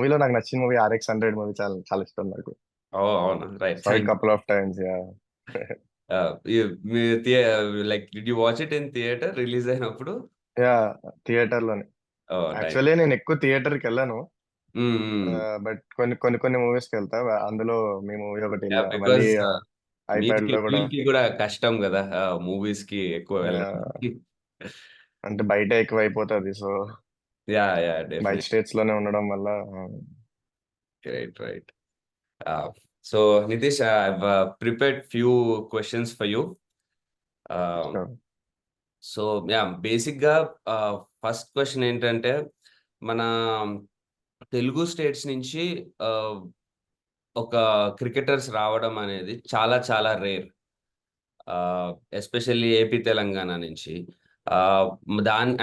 మూవీలో నాకు నచ్చిన మూవీ 'RX 100' మూవీ చాలా చాలా ఇష్టం నాకు. ఓహ్! అవునా? Right. So couple of times yeah! You me the like did you watch it in theatre release అయినప్పుడు? యాహ్! థియేటర్‌లోనే. ఓహ్! నైస్. యాక్చువల్లీ నేను ఎక్కువ థియేటర్‌కెళ్ళను. హ్మ్. హ్మ్. బట్ కొన్ని మూవీస్‌కెళ్తా. అందులో మీ మూవీ ఒకటెళ్ళా. మళ్ళీ బికాజ్ మీదికి ఐప్యాడ్‌లో గూడా వీళ్ళకి కూడా కష్టం గదా! మూవీస్‌కి ఎక్కువ వెళ్ళడం. యాహ్! అంటే బయట ఎక్కువైపోతది. So, yeah! బయట డెఫినెట్లీ. స్టేట్స్‌లోనే ఉండడం వల్ల right. So Nitish, I have prepared few questions for you. Ah, sure. So బేసిక్‌గా ఫస్ట్ క్వెషన్ ఏంటంటే, మన తెలుగు స్టేట్స్ నుంచి ఆహ్, ఒక క్రికెటర్స్ రావడం అనేది చాలా చాలా రేర్. ఎస్పెషల్లీ ఏపీ, తెలంగాణ నుంచి. ఆహ్,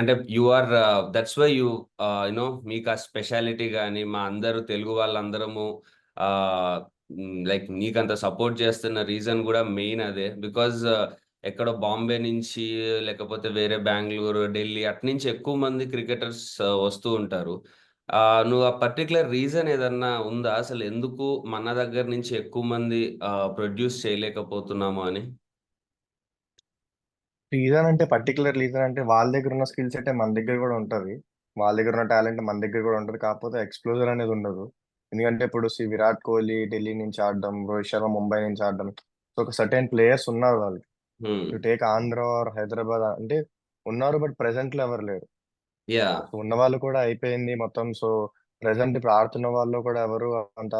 అంటే యూ ఆర్ దట్స్ వై మీకు ఆ స్పెషాలిటీ గాని, మా అందరూ తెలుగు వాళ్ళందరము లైక్ నీకంత సపోర్ట్ చేస్తున్న రీజన్ గూడా మెయిన్ అదే. బికాజ్ ఎక్కడో బాంబే నుంచి లేకపోతే వేరే బెంగుళూరు, ఢిల్లీ అటునుంచి ఎక్కువ మంది క్రికెటర్స్ వస్తూ ఉంటారు. నువ్వు ఆ పర్టిక్యులర్ రీజన్ ఏదన్నా ఉందా? అసలు ఎందుకు మన దగ్గర నుంచి ఎక్కువ మంది ప్రొడ్యూస్ చేయలేకపోతున్నాము అని? రీజన్ అంటే పర్టిక్యులర్ రీజన్ అంటే వాళ్ళ దగ్గర ఉన్న స్కిల్ సెట్టే మన దగ్గర గూడా ఉంటది. వాళ్ళ దగ్గర ఉన్న టాలెంట్ మన దగ్గర గూడా ఉంటది. కాకపోతే ఎక్స్‌ప్లోజర్ అనేది ఉండదు. ఎందుకంటే ఇప్పుడు 'విరాట్ కోహ్లీ' ఢిల్లీ నుంచి ఆడడం, 'రోహిత్ శర్మ' ముంబై నుంచి ఆడడం. సో, ఒక సర్టెన్ ప్లేయర్స్ ఉన్నారు వాళ్ళకి. Hmm. You take Andhra or Hyderabad అంటే ఉన్నారు. బట్ ప్రెజెంట్‌లో ఎవరు లేరు. యాహ్! సో, ఉన్నవాళ్ళు కూడా అయిపోయింది మొత్తం. సో, ప్రెజెంట్ ఇప్పుడు ఆడుతున్న వాళ్ళు కూడా ఎవరు అంత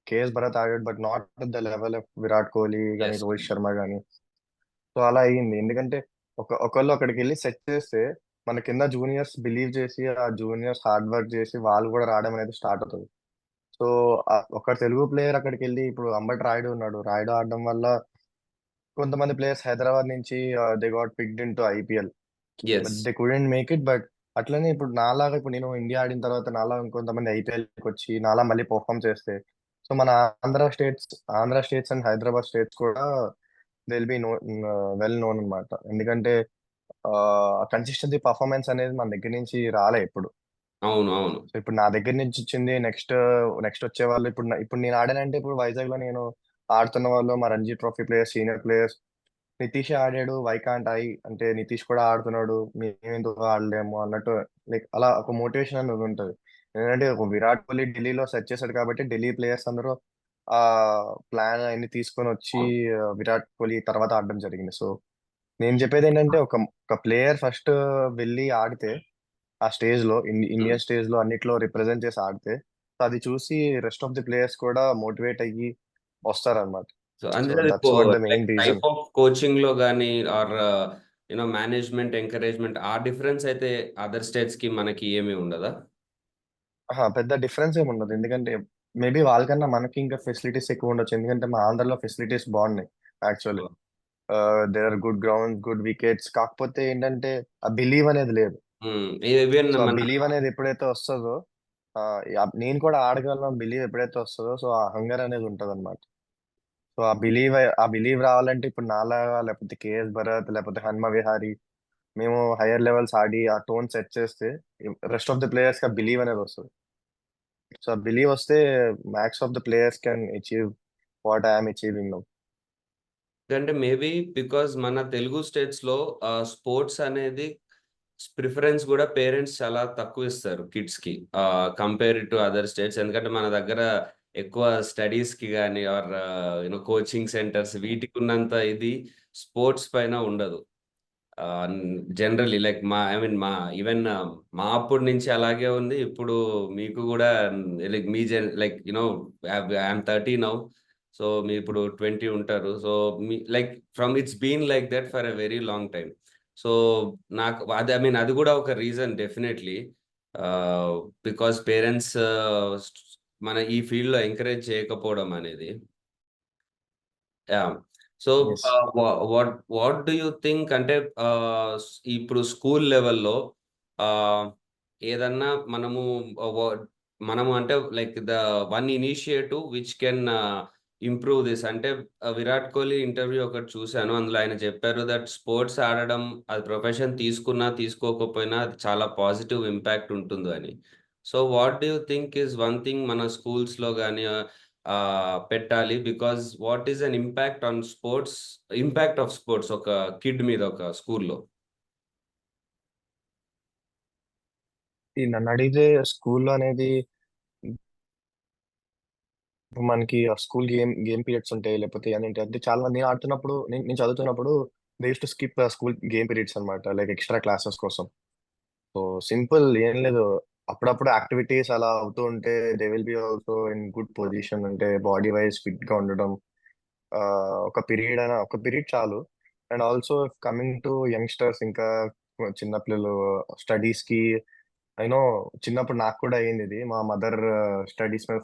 'కేఎస్ భరత్' ఆడాడు. But not at the level of 'Virat Kohli' గాని, యెస్. 'రోహిత్ శర్మ' గాని. సో, అలా అయింది. ఎందుకంటే ఒకళ్ళు అక్కడికెళ్లి సెట్ చేస్తే, మన కింద జూనియర్స్ బిలీవ్ చేసి, ఆ జూనియర్స్ హార్డ్ వర్క్ చేసి, వాళ్ళు గూడా రావడం అనేది స్టార్ట్ అవుతది. సో, ఒక తెలుగు ప్లేయర్ అక్కడికెళ్లి ఇప్పుడు అంబటి రాయుడు ఉన్నాడు. రాయుడు ఆడడం వల్ల కొంతమంది ప్లేయర్స్ హైదరాబాద్ నుంచి they got picked into IPL. But yes. They couldn't make it. But అట్లనే ఇప్పుడు నాలాగా ఇప్పుడు నేను ఇండియా ఆడిన తర్వాత నాలా ఇంకొంతమంది ఐపీఎల్‌కొచ్చి నాలా మళ్ళీ పెర్ఫార్మ్ చేస్తే, సో, మన Andhra states and Hyderabad states కూడా they will be well known అన్నమాట. ఎందుకంటే కన్సిస్టెన్సీ పర్ఫార్మెన్స్ అనేది మన దగ్గర నుంచి రాలే ఎప్పుడు. అవును. అవును. సో, ఇప్పుడు నా దగ్గర నుంచి వచ్చింది నెక్స్ట్ వచ్చేవాళ్ళు ఇప్పుడు నేను ఆడానంటే ఇప్పుడు వైజాగ్‌లో నేను ఆడుతున్న వాళ్ళు మా Ranji trophy players, senior players Nitish ఆడాడు. Why can't I? అంటే నితీష్ కూడా ఆడుతున్నాడు. మేమెందుకు ఆడలేము అన్నట్టు లైక్ అలా ఒక మోటివేషన్ అనేది ఉంటది. ఎందుకంటే ఒక విరాట్ కోహ్లీ ఢిల్లీలో సెట్ చేసాడు కాబట్టి ఢిల్లీ ప్లేయర్స్ అందరూ ప్లాన్ అయన్నీ తీసుకొనొచ్చి అవును. విరాట్ కోహ్లీ తర్వాత ఆడడం జరిగింది. సో, నేను చెప్పేదేంటంటే ఒక ప్లేయర్ ఫస్ట్ వెళ్లి ఆడితే ఆ స్టేజ్‌లో హ్మ్. ఇండియన్ స్టేజ్‌లో అన్నిట్లో రిప్రజెంట్ చేసి ఆడితే, సో అది చూసి రెస్ట్ ఆఫ్ ది ప్లేయర్స్ కూడా మోటివేట్ అయ్యి వస్తారనమాట. సో, సో అందుకని that's what the like main reason. Type of కోచింగ్‌లో గాని ఆర్ మేనేజ్‌మెంట్, ఎంకరేజ్‌మెంట్ ఆ డిఫరెన్స్ అయితే అదర్ స్టేట్స్‌కి మనకి ఏమి ఉండదా? అహా! పెద్ద డిఫరెన్స్ ఏముండదు. ఎందుకంటే మేబీ వాళ్ళకన్నా మనకి ఇంకా ఫెసిలిటీస్ ఎక్కువుండొచ్చు. ఎందుకంటే మా ఆంధ్రాలో ఫెసిలిటీస్ బావున్నాయి actually. Oh! There are good grounds, good wickets. కాకపోతే ఏంటంటే ఆ బిలీవ్ అనేది లేదు. హ్మ్. ఈవెన్ సో, ఆ మన బిలీవ్ అనేది ఎప్పుడైతే వస్తదో నేను కూడా ఆడగలను బిలీవ్ ఎప్పుడైతే వస్తదో సో, ఆ హంగర్ అనేది ఉంటదనమాట. సో, ఆ బిలీవ్ రావాలంటే ఇప్పుడు నాలాగా లేకపోతే 'కేఎస్ భరత్' లేకపోతే 'హనుమ విహారీ' మేము హైయర్ లెవెల్స్ ఆడి ఆ టోన్ సెట్ చేస్తే రెస్ట్ ఆఫ్ ది ప్లేయర్స్‌కి ఆ బిలీవ్ అనేది వస్తది. సో, ఆ బిలీవ్ వస్తే max of the players can achieve what I am achieving now. అంటే మేబీ బికాజ్ మన తెలుగు స్టేట్స్‌లో స్పోర్ట్స్ అనేది ప్రిఫరెన్స్ గూడా పేరెంట్స్ చాలా తక్కువిస్తారు కిడ్స్‌కి. Compare to other states. ఎందుకంటే మన దగ్గర ఎక్కువ స్టడీస్‌కి గాని ఆర్ కోచింగ్ సెంటర్స్ వీటికున్నంత ఇది స్పోర్ట్స్ పైన ఉండదు. Ah, generally like I mean even మా అప్పటి నుంచి అలాగే ఉంది. ఇప్పుడు మీకు గూడా లైక్ మీ లైక్ ఐయామ్ 30 నౌ. సో, మీరిప్పుడు 20 ఉంటారు. So, like it's been like that for a very long time. So, నాకు అది అది గూడా ఒక reason definitely. Ah, because parents మన ఈ ఫీల్డ్‌లో ఎంకరేజ్ చేయకపోవడం అనేది. Yeah! So, yes. What what do you think అంటే ఇప్పుడు స్కూల్ లెవెల్‌లో ఆహ్, ఏదన్నా మనము అంటే like the one initiative which can improve this అంటే విరాట్ కోహ్లీ ఇంటర్వ్యూ ఒకటి చూసాను. అందులో ఆయన చెప్పారు దట్ స్పోర్ట్స్ ఆడడం అది ప్రొఫెషన్ తీసుకున్నా, తీసుకోకపోయినా అది చాలా పాజిటివ్ ఇంపాక్ట్ ఉంటుందని. So what do you think is one thing మన స్కూల్స్‌లో గాని పెట్టాలి? Because what is an impact of sports ఒక కిడ్ మీద ఒక స్కూల్‌లో? ఈ నన్ను అడిగితే స్కూల్లో అనేది మనకి స్కూల్ గేమ్ పీరియడ్స్ ఉంటాయి, లేకపోతే ఏంటంటే అంటే చాలా మంది నేను ఆడుతున్నప్పుడు నేను చదువుతున్నప్పుడు they use to skip school game periods అనమాట, లైక్ ఎక్స్ట్రా క్లాసెస్ కోసం. సో సింపుల్ ఏం లేదు, అప్పుడప్పుడు యాక్టివిటీస్ అలా అవుతూ ఉంటే they will be also in good position, అంటే బాడీ వైజ్ ఫిట్ గా ఉండడం. ఆ, ఒక పీరియడ్ చాలు. And also coming to youngsters, ఇంకా చిన్న పిల్లలు స్టడీస్ కి, అయినో చిన్నప్పుడు నాకు కూడా అయ్యింది ఇది. మా మదర్ స్టడీస్ మీద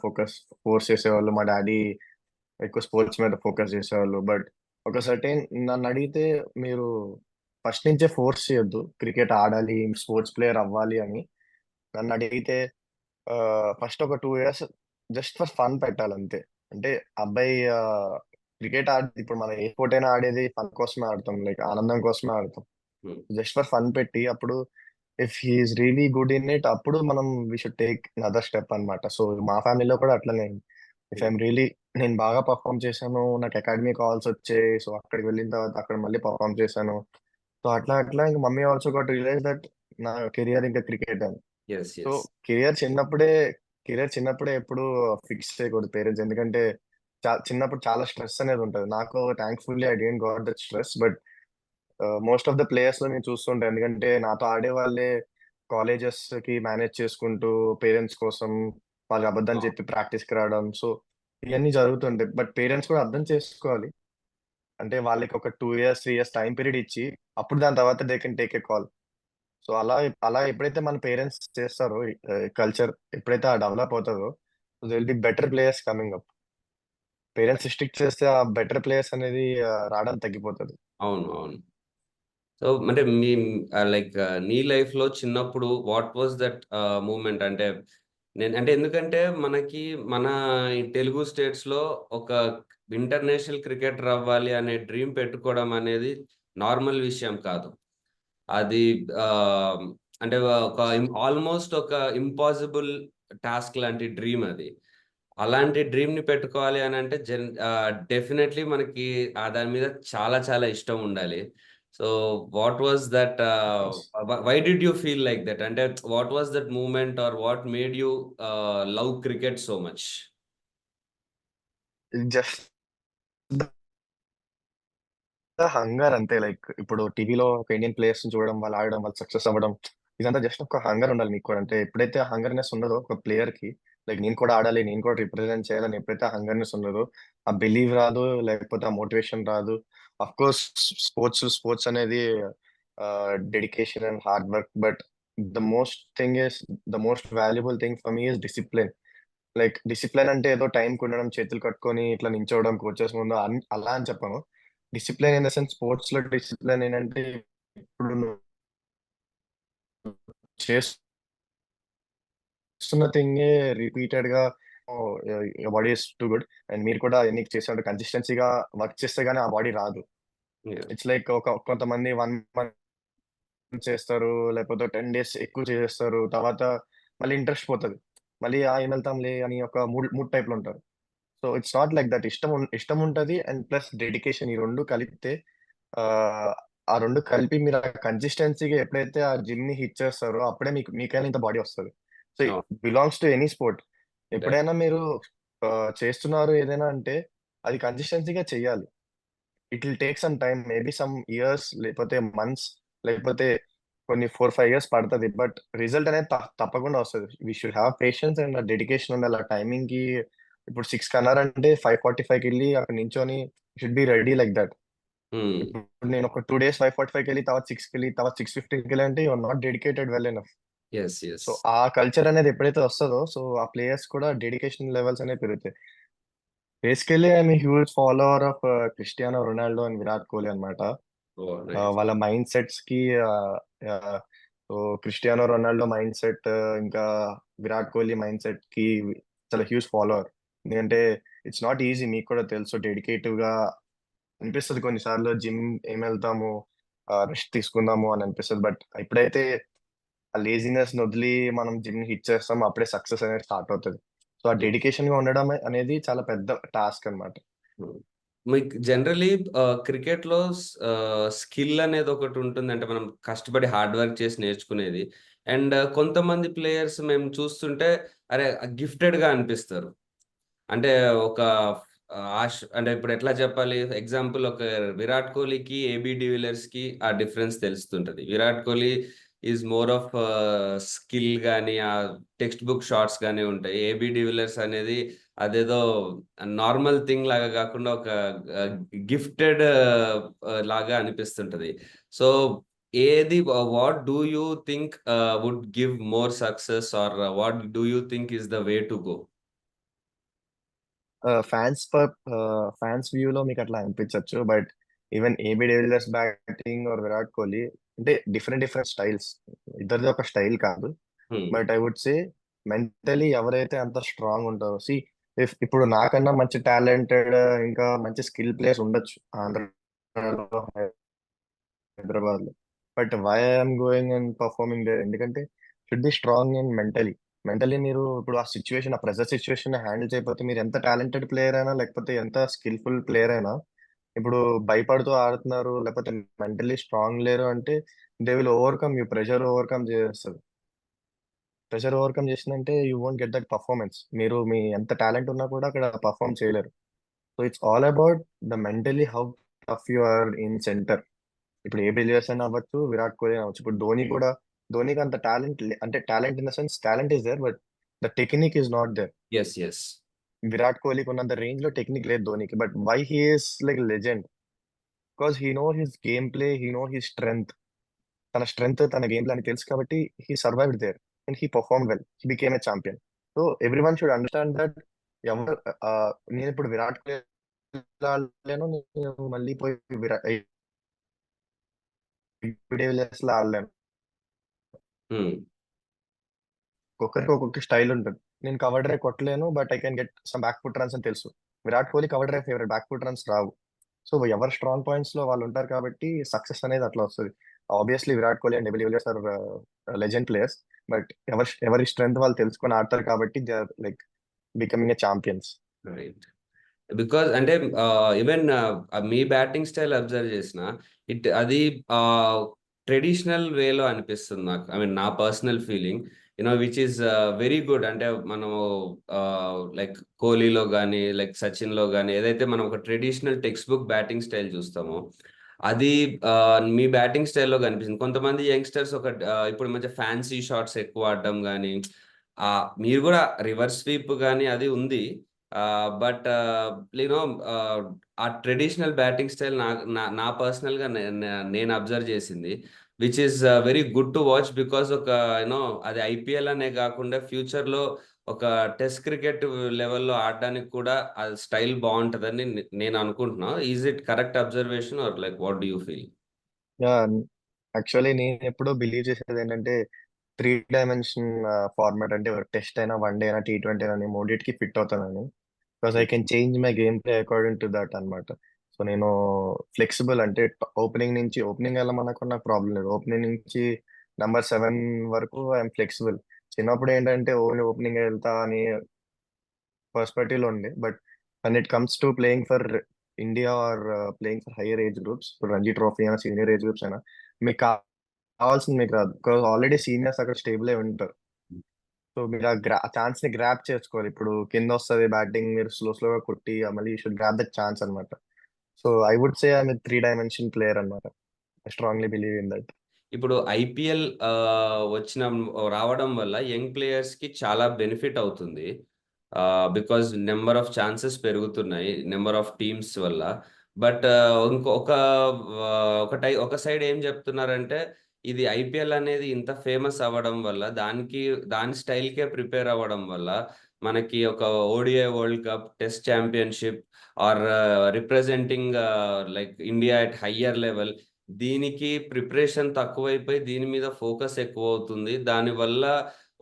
ఫోర్స్ చేసేవాళ్ళు, మా డాడీ ఎక్కువ స్పోర్ట్స్ మీద ఫోకస్ చేసేవాళ్ళు. బట్ ఒక సర్టెన్ నన్ను అడిగితే, మీరు ఫస్ట్ నుంచే ఫోర్స్ చేయొద్దు క్రికెట్ ఆడాలి, స్పోర్ట్స్ ప్లేయర్ అవ్వాలి అని. నన్ను అడిగితే ఫస్ట్ ఒక 2 ఇయర్స్ జస్ట్ ఫర్ ఫన్ పెట్టాలంతే. అంటే అబ్బాయి క్రికెట్ ఇప్పుడు మనం ఏ స్పోర్ట్ అయినా ఆడేది ఫన్ కోసమే ఆడతాం, లైక్ ఆనందం కోసమే ఆడతాం. హ్మ్. జస్ట్ ఫర్ ఫన్ పెట్టి, అప్పుడు if he's really good in it, అప్పుడు మనం we should take other step అన్నమాట. సో మా ఫ్యామిలీలో కూడా అట్లనే. ఇఫ్ హ్మ్. ఐఎమ్ రియలీ నేను బాగా పర్ఫామ్ చేశాను, నాకు అకాడమీ కాల్స్ వచ్చాయి, సో అక్కడికి వెళ్ళిన తర్వాత అక్కడ మళ్ళీ పర్ఫామ్ చేశాను. సో అట్లా అట్లా ఇంకా mummy also got realize that నా కెరియర్ ఇంకా క్రికెట్ అని. యెస్. So yes. కెరియర్ చిన్నప్పుడే కెరియర్ చిన్నప్పుడే ఎప్పుడు ఫిక్స్ చేయకూడదు పేరెంట్స్, ఎందుకంటే చిన్నప్పుడు చాలా స్ట్రెస్ అనేది ఉంటుంది. నాకు thankfully I don't got that stress. But most of the players లో నేను చూస్తుంటా, ఎందుకంటే నాతో ఆడే వాళ్ళే కాలేజెస్ కి మేనేజ్ చేసుకుంటూ పేరెంట్స్ కోసం వాళ్ళకి అబద్ధం ఆ! చెప్పి ప్రాక్టీస్ కి రావడం. సో ఇవన్నీ జరుగుతుంటాయి. బట్ పేరెంట్స్ కూడా అర్థం చేసుకోవాలి, అంటే వాళ్ళకి ఒక 2 ఇయర్స్ 3 ఇయర్స్ టైం పీరియడ్ ఇచ్చి, అప్పుడు దాని తర్వాత they can take a call. So అలా అలా ఎప్పుడైతే మన పేరెంట్స్ చేస్తారో, కల్చర్ ఎప్పుడైతే డెవలప్ అవుతుందో, they will be better players coming up. Parents strict చేస్తే ఆ బెటర్ ప్లేయర్స్ అనేది రావడం తగ్గిపోతుంది. అవును. అవును. సో అంటే లైక్ నీ లైఫ్‌లో చిన్నప్పుడు వాట్ వాస్ దట్ మూమెంట్? అంటే ఎందుకంటే మనకి మన ఈ తెలుగు స్టేట్స్‌లో ఒక ఇంటర్నేషనల్ క్రికెటర్ అవ్వాలి అనే డ్రీమ్ పెట్టుకోవడం అనేది నార్మల్ విషయం కాదు. అది ఆహ్, అంటే ఒక ఆల్‌మోస్ట్ ఒక ఇంపాసిబుల్ టాస్క్ లాంటి డ్రీమ్ అది. అలాంటి డ్రీమ్‌ని పెట్టుకోవాలి అనంటే డెఫినైట్‌లీ మనకి దాని మీద చాలా చాలా ఇష్టం ఉండాలి. So, what was that why did you feel like that? అంటే what was that moment or what made you love cricket so much? Just hunger అంతే. లైక్ ఇప్పుడు టీవీలో ఒక ఇండియన్ ప్లేయర్స్ చూడడం, వాళ్ళు ఆడడం, వాళ్ళు సక్సెస్ అవ్వడం, ఇదంతా జస్ట్ ఒక హంగర్ ఉండాలి మీకు కూడా. అంటే ఎప్పుడైతే ఆ హంగర్‌నెస్ ఉండదో ఒక ప్లేయర్‌కి, లైక్ నేను కూడా ఆడాలి, నేను కూడా రిప్రజెంట్ చేయాలని ఎప్పుడైతే ఆ హంగర్‌నెస్ ఉండదో, ఆ బిలీవ్ రాదు, లేకపోతే ఆ మోటివేషన్ రాదు. ఆఫ్‌కోర్స్ స్పోర్ట్స్ అనేది dedication and hard work. But the most valuable thing for me is discipline. Like discipline అంటే ఏదో టైంకి ఉండడం, చేతులు కట్టుకొని ఇట్లా నించోవడం కోచెస్ ముందు అలా అని చెప్పను. డిసిప్లిన్ ఇన్ ద సెన్స్, స్పోర్ట్స్‌లో డిసిప్లిన్ ఏంటంటే, ఇప్పుడు నువ్వు చేస్తున్న థింగే రిపీటెడ్‌గా your body is too good. And మీరు కూడా ఎన్ని చేసినట్టు కన్సిస్టెన్సీగా వర్క్ చేస్తే గాని ఆ బాడీ రాదు. యాహ్! ఇట్స్ లైక్ కొంతమంది 1 మంత్ చేస్తారు, లేకపోతే 10 డేస్ ఎక్కువ చేసేస్తారు. తర్వాత మళ్ళీ ఇంట్రెస్ట్ పోతది. మళ్ళీ ఏం వెళ్తాంలే అని ఒక మూడ్ టైప్‌లో ఉంటారు. So it's not like that. ఇష్టం ఉంటది అండ్ ప్లస్ డెడికేషన్, ఈ 2 కలిపితే ఆ 2 కలిపి మీరు ఆ కన్సిస్టెన్సీ‌గా ఎప్పుడైతే ఆ జిమ్‌ని హిట్ చేస్తారో, అప్పుడే మీకైనా ఇంత బాడీ వస్తది. సో ఇట్ అవును. Belongs to any sport. డెఫ్ ఎప్పుడైనా మీరు చేస్తున్నారు ఏదైనా అంటే, అది కన్సిస్టెన్సీ‌గా చెయ్యాలి. It will take some time, maybe some years, లేకపోతే మంత్స్, లేకపోతే కొన్ని 4, 5 ఇయర్స్ పడతది. బట్ రిజల్ట్ అనేది తప్పకుండా వస్తది. We should have patience and dedication ఉండాలి. ఆ టైమింగ్‌కి ఇప్పుడు 6కి అన్నారంటే 5:45కెళ్ళి అక్కడ నించొని should be ready like that. Hmm. ఇప్పుడు నేను ఒక 2 డేస్ 5:45కెళ్ళి, తర్వాత 6కెళ్ళి, తర్వాత 6:15కెళ్ళి అంటే you are not dedicated well enough. Yes. Yes. So ఆ కల్చర్ అనేది ఎప్పుడైతే వస్తదో, సో ఆ ప్లేయర్స్ కూడా డెడికేషన్ లెవెల్స్ అనేవి పెరుగుతాయి. Basically I'm a huge follower of Cristiano Ronaldo and Virat Kohli అన్నమాట. ఓహ్! నైస్. వాళ్ళ మైండ్ సెట్స్‌కి ఆహ్, so Cristiano Ronaldo mind set, ఇంకా విరాట్ కోహ్లీ మైండ్ సెట్‌కి చాలా హ్యూజ్ ఫాలోవర్. ఎందుకంటే ఇట్స్ నాట్ ఈజీ, మీకు కూడా తెలుసు. డెడికేటివ్‌గా అనిపిస్తది కొన్నిసార్లు, జిమ్ ఏమెళ్తాము, రెస్ట్ తీసుకుందాము అని అనిపిస్తది. బట్ ఎప్పుడైతే ఆ లేజినెస్ వదిలి మనం జిమ్ హిట్ చేస్తాం, అప్పుడే సక్సెస్ అనేది స్టార్ట్ అవుతుంది. సో ఆ డెడికేషన్ గా ఉండడం అనేది చాలా పెద్ద టాస్క్ అన్నమాట. మీకు జనరలీ క్రికెట్‌లో స్కిల్ అనేది ఒకటి ఉంటుంది. అంటే మనం కష్టపడి హార్డ్ వర్క్ చేసి నేర్చుకునేది. అండ్ కొంతమంది ప్లేయర్స్ మేము చూస్తుంటే అరే! గిఫ్టెడ్‌గా అనిపిస్తారు. అంటే ఒక అంటే ఇప్పుడు ఎట్లా చెప్పాలి? ఎగ్జాంపుల్ ఒక 'విరాట్ కోహ్లీకి', 'ఏబీ డివిలియర్స్‌కి' ఆ డిఫరెన్స్ తెలుస్తుంటది. 'Virat Kohli' is more of skill గాని, టెక్స్ట్ బుక్ షాట్స్ గాని ఉంటాయి. 'ఏబీ డివిలియర్స్' అనేది అదేదో నార్మల్ థింగ్ లాగా గాకుండా ఒక ఆహ్, గిఫ్టెడ్ లాగా అనిపిస్తుంటది. సో, ఏది what do you think would give more success or what do you think is the way to go? Fans వ్యూలో మీకు అట్లా అనిపించవచ్చు. But even AB de Villiers batting or Virat Kohli అంటే డిఫరెంట్ డిఫరెంట్ స్టైల్స్. ఇద్దరిది ఒక స్టైల్ కాదు. Hmm. But I would say mentally ఎవరైతే అంత స్ట్రాంగ్ ఉంటారో, ఇప్పుడు నాకన్నా మంచి టాలెంటెడ్ ఇంకా మంచి స్కిల్ ప్లేయర్స్ ఉండొచ్చు ఆంధ్రలో, హైదరాబాద్ లో. But why I'm going and performing there ఎందుకంటే should be strong and mentally మీరు ఇప్పుడు ఆ సిచ్యువేషన్, ఆ ప్రెజర్ సిచ్యువేషన్ హ్యాండిల్ చేయకపోతే మీరు ఎంత టాలెంటెడ్ ప్లేయర్ అయినా లేకపోతే ఎంత స్కిల్ఫుల్ ప్లేయర్ అయినా, ఇప్పుడు భయపడుతూ ఆడుతున్నారు లేకపోతే మెంటలీ స్ట్రాంగ్ లేరు అంటే they will overcome you. Pressure overcome చేసిందంటే you won't get that performance. మీరు మీ ఎంత టాలెంట్ ఉన్నా కూడా అక్కడ పర్ఫార్మ్ చేయలేరు. So it's all about the mentally how tough you are in centre. ఇప్పుడు ఏ బిలియర్స్ అయినా అవ్వచ్చు, విరాట్ కోహ్లీ అవ్వచ్చు. ఇప్పుడు ధోనికి అంత టాలెంట్ అంటే talent in the sense talent is there, but the technique is not there. Yes. Yes. Virat కోహ్లీకి ఉన్నంత రేంజ్ లో టెక్నిక్ లేదు ధోనికి. But why he is like legend because he know his game play, he know his strength. తన strength, తన game play అని తెలుసు కాబట్టి he survived there and he perform well. He became a champion. So every one should understand that ఎవరు నేను ఇప్పుడు విరాట్ కోహ్లీ ఆడలేను, నేను మళ్ళీ పోయి డివిలియర్స్ లో ఆడలేను. హ్మ్. ఒక్కొక్కరికి ఒక్కొక్క స్టైల్ ఉంటుంది. నేను కవర్ డ్రైవ్ కొట్టలేను, but I can get some back foot runs అని తెలుసు. Virat Kohli cover drive favourite, back foot runs రావు. సో ఎవరు స్ట్రాంగ్ పాయింట్స్ లో వాళ్ళు ఉంటారు కాబట్టి సక్సెస్ అనేది అట్లా వస్తుంది. Obviously Virat Kohli and de Villiers are legend players. But ఎవరి స్ట్రెంగ్త్ వాళ్ళు తెలుసుకొని ఆడతారు కాబట్టి they are like becoming a champions. Right. Because అంటే ఈవెన్ మీ బ్యాటింగ్ స్టైల్ అబ్జర్వ్ చేసిన అది ట్రెడిషనల్ వేలో అనిపిస్తుంది నాకు. ఐ మీన్ నా personal feeling which is very good. అంటే మనము లైక్ కోహ్లీలో కానీ లైక్ సచిన్లో కానీ ఏదైతే మనం ఒక traditional text book batting style చూస్తామో అది మీ బ్యాటింగ్ స్టైల్లో కనిపిస్తుంది. కొంతమంది యంగ్స్టర్స్ ఇప్పుడు మంచి ఫ్యాన్సీ షాట్స్ ఎక్కువ ఆడడం కానీ మీరు కూడా రివర్స్ స్వీప్ కానీ అది ఉంది. బట్ యూనో ఆ ట్రెడిషనల్ బ్యాటింగ్ స్టైల్ నా పర్సనల్‌గా నేను అబ్జర్వ్ చేసింది. Which is very good to watch because అది ఐపీఎల్ అనే కాకుండా ఫ్యూచర్‌లో ఒక టెస్ట్ క్రికెట్ లెవెల్‌లో ఆడడానికి కూడా ఆ స్టైల్ బావుంటదని నేను అనుకుంటున్నా. Is it correct observation or like what do you feel? Yeah, actually నేను ఎప్పుడూ బిలీవ్ చేసేది ఏంటంటే 3 డైమెన్షన్ ఫార్మాట్ అంటే టెస్ట్ అయినా, వన్‌డే అయినా, టీ20 అయినా నేను మూడిటికి ఫిట్ అవుతానని. Because I can change my game play according to that అన్నమాట. సో నేను ఫ్లెక్సిబుల్ అంటే ఓపెనింగ్ వెళ్ళమన్నప్పుడు నాకు ప్రాబ్లం లేదు. ఓపెనింగ్ నుంచి నంబర్ 7 వరకు ఐఎమ్ ఫ్లెక్సిబుల్. చిన్నప్పుడు ఏంటంటే ఓన్లీ ఓపెనింగ్ వెళ్తా అని పర్స్పెక్టివ్ లో ఉండే. But when it comes to playing for India or playing for higher age groups, ఇప్పుడు రంజీ ట్రోఫీ అయినా సీనియర్ ఏజ్ గ్రూప్స్ అయినా, మీకు కావాల్సింది మీకు రాదు. బికాస్ ఆల్రెడీ సీనియర్స్ అక్కడ స్టేబుల్ అయి ఉంటారు. సో మీరు ఆ ఛాన్స్ ని గ్రాప్ చేసుకోవాలి. ఇప్పుడు కింద వస్తుంది బ్యాటింగ్, మీరు స్లోగా కొట్టి మళ్ళీ you should grab that chance అనమాట. So I would say I'm 3 dimension player అనమాట. I strongly believe in that. ఇప్పుడు ఐపీఎల్ రావడం వల్ల యంగ్ ప్లేయర్స్‌కి చాలా బెనిఫిట్ అవుతుంది. బికాజ్ నంబర్ ఆఫ్ ఛాన్సెస్ పెరుగుతున్నాయి. నంబర్ ఆఫ్ టీమ్స్ వల్ల. బట్ ఇంకొక ఒక సైడ్ ఏం చెప్తున్నారంటే, ఇది ఐపీఎల్ అనేది ఇంత ఫేమస్ అవ్వడం వల్ల, దాని స్టైల్‌కే ప్రిపేర్ అవ్వడం వల్ల, మనకి ఒక ODI world cup, test championship or representing like India at higher level దీనికి ప్రిపరేషన్ తక్కువైపోయి దీని మీద ఫోకస్ ఎక్కువవుతుంది. దానివల్ల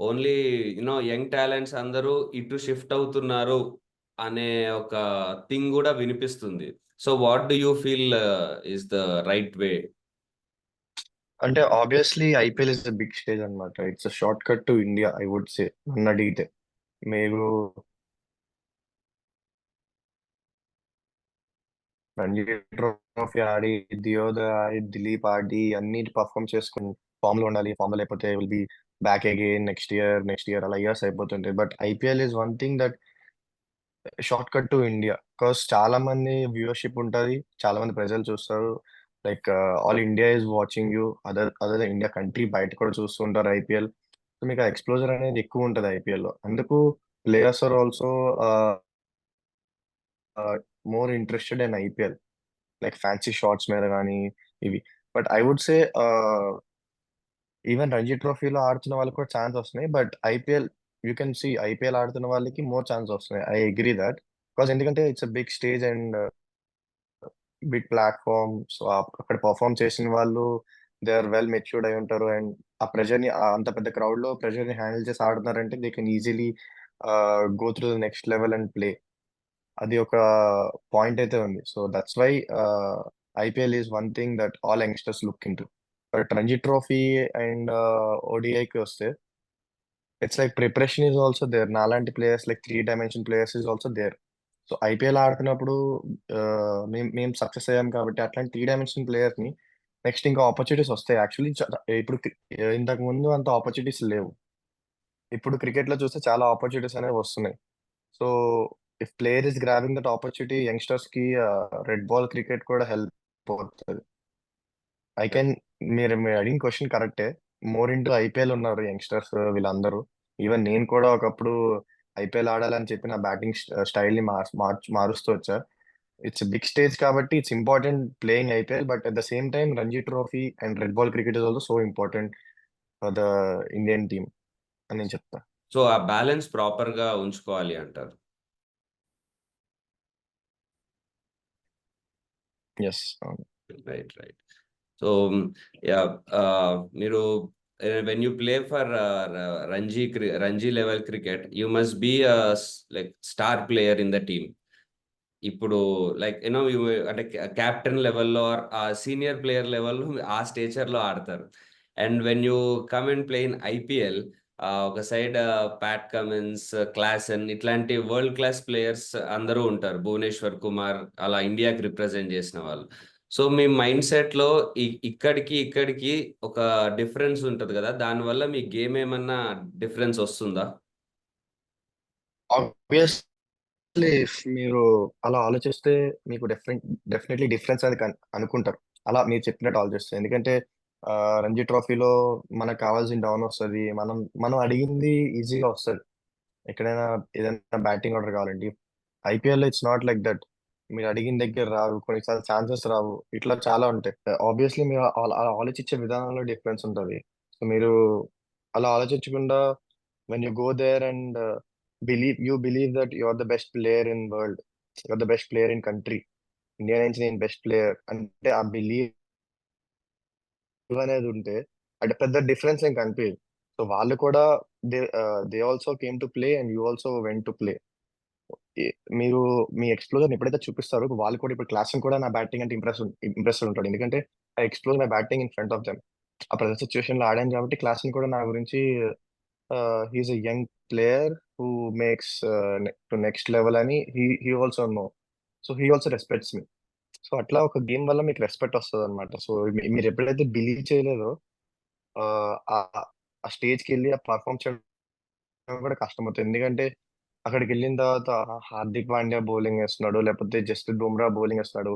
ఓన్లీ యంగ్ టాలెంట్స్ అందరూ ఇటు షిఫ్ట్ అవుతున్నారు అనే ఒక థింగ్ గూడా వినిపిస్తుంది. So what do you feel is the right way? అంటే obviously IPL is the big stage అన్నమాట. It's a short cut to India I would say, నన్ను అడిగితే. మీరు రంజీ ట్రోఫీ ఆడి, దియోదర్ ఆడి, దిలీప్ ఆడి అన్ని పర్ఫామ్ చేసుకుని ఫామ్ లో ఉండాలి. ఫామ్ లో లేకపోతే will be back again next year అలా ఇయర్స్ అయిపోతుంటాయి. But IPL is one thing that short cut to India. Because చాలా మంది వ్యూవర్షిప్ ఉంటుంది, చాలా మంది ప్రజలు చూస్తారు. Like all India is watching you, other India country బయట కూడా చూస్తుంటారు ఐపీఎల్. సో మీకు ఆ ఎక్స్ప్లోజర్ అనేది ఎక్కువ ఉంటుంది ఐపీఎల్ లో. అందుకు players are also more interested in IPL, like fancy shots మీద కానీ ఇవి. But I would say even Ranji ట్రోఫీలో ఆడుతున్న వాళ్ళకి కూడా ఛాన్స్ వస్తున్నాయి. But IPL, you can see IPL ఆడుతున్న వాళ్ళకి మోర్ ఛాన్స్ వస్తున్నాయి. I agree that. బికాస్ ఎందుకంటే it's a big stage and big platform. So అక్కడ పర్ఫామ్ చేసిన వాళ్ళు దే ఆర్ వెల్ మెచ్యూర్డ్ అయి ఉంటారు. అండ్ ఆ ప్రెషర్ ని, అంత పెద్ద క్రౌడ్ లో ప్రెషర్ ని హ్యాండిల్ చేసి ఆడుతున్నారంటే they can easily go through the next level and play. అది ఒక పాయింట్ అయితే ఉంది. So that's why IPL is one thing that all youngsters look in to. But Ranji trophy and ఓడిఐకి వస్తే it's like preparation is also there. నాలాంటి players, like 3 dimension players is also there. So IPL ఆడుతున్నప్పుడు మేము success అయ్యాం కాబట్టి అట్లాంటి 3 dimension players ని next ఇంకా ఆపర్చునిటీస్ వస్తాయి. యాక్చువల్లీ ఇప్పుడు ఇంతకు ముందు అంత ఆపర్చునిటీస్ లేవు. ఇప్పుడు క్రికెట్ లో చూస్తే చాలా ఆపర్చునిటీస్ అనేవి వస్తున్నాయి. So if player is grabbing that opportunity, youngsters కి రెడ్ బాల్ క్రికెట్ కూడా హెల్ప్ అవుతుంది. ఐ కెన్, మీరు అడిగిన క్వశ్చన్ కరెక్టే. మోర్ ఇంటూ ఐపీఎల్ ఉన్నారు యంగ్స్టర్స్ వీళ్ళందరూ. ఈవెన్ నేను కూడా ఒకప్పుడు ఐపీఎల్ ఆడాలని చెప్పి నా బ్యాటింగ్ స్టైల్ ని మారుస్తూ వచ్చా. ఇట్స్ బిగ్ స్టేజ్ కాబట్టి it's important playing IPL. But at the same time Ranji trophy and red ball cricket is also so important for the Indian team అని నేను చెప్తా. సో ఆ బ్యాలెన్స్ ప్రాపర్ గా ఉంచుకోవాలి అంటారు. ఎస్, అవును. Right, right. సో యా, మీరు when you play for Ranji level cricket, you must be like star player in the team. ఇప్పుడు లైక్ యూనో అంటే క్యాప్టెన్ లెవెల్లో ఆ సీనియర్ ప్లేయర్ లెవెల్లో ఆ స్టేచర్లో ఆడతారు. And when you come and play in IPL, ఒక సైడ్ ప్యాట్ కమిన్స్, క్లాసెన్ ఇట్లాంటి వరల్డ్ క్లాస్ ప్లేయర్స్ అందరూ ఉంటారు. భువనేశ్వర్ కుమార్ అలా ఇండియాకి రిప్రజెంట్ చేసిన వాళ్ళు. సో మీ మైండ్ సెట్లో ఇక్కడికి ఒక డిఫరెన్స్ ఉంటుంది కదా, దానివల్ల మీ గేమ్ ఏమన్నా డిఫరెన్స్ వస్తుందా? మీరు అలా ఆలోచిస్తే మీకు డెఫినెట్లీ డిఫరెన్స్ అనేది అనుకుంటారు. అలా మీరు చెప్పినట్టు ఆలోచిస్తే. ఎందుకంటే ఆ, రంజీ ట్రోఫీలో మనకు కావాల్సిన డౌన్ వస్తుంది, మనం మనం అడిగింది ఈజీగా వస్తుంది. ఎక్కడైనా ఏదైనా బ్యాటింగ్ ఆర్డర్ కావాలండి. IPL it's not like that. మీరు అడిగిన దగ్గర రావు, కొన్నిసార్లు ఛాన్సెస్ రావు, ఇట్లా చాలా ఉంటాయి. ఆబ్వియస్లీ మీరు అలా ఆలోచించే విధానంలో డిఫరెన్స్ ఉంటుంది. సో మీరు అలా ఆలోచించకుండా when you go there and believe that you're the best player in world, you're the best player in country, India నుంచి నేను బెస్ట్ ప్లేయర్ అంటే ఆ బిలీవ్ అనేది ఉంటే అంటే పెద్ద డిఫరెన్స్ ఏం కనిపించదు. సో వాళ్ళు కూడా they they also came to play and you also went to play. మీరు మీ ఎక్స్ప్లోజర్ ఎప్పుడైతే చూపిస్తారో వాళ్ళు కూడా, ఇప్పుడు క్లాస్ కూడా నా బ్యాటింగ్ అంటే ఇంప్రెస్డ్ ఉంటాడు. ఎందుకంటే I explore my batting in front of them. ఆ ప్రజెంట్ సిచ్యువేషన్ లో ఆడాను కాబట్టి క్లాస్ కూడా నా గురించి he is a young player who makes to next level అని he also know. So he also respects me. So అట్లా ఒక గేమ్ వల్ల మీకు రెస్పెక్ట్ వస్తుంది అనమాట. సో మీరు ఎప్పుడైతే బిలీవ్ చేయలేదో ఆ ఆ స్టేజ్కి వెళ్ళి ఆ పర్ఫామ్ చేయడం కూడా కష్టమవుతుంది. ఎందుకంటే అక్కడికి వెళ్ళిన తర్వాత హార్దిక్ పాండ్యా బౌలింగ్ వేస్తున్నాడు, లేకపోతే జస్ప్రీత్ బుమ్రా బౌలింగ్ వేస్తున్నాడు.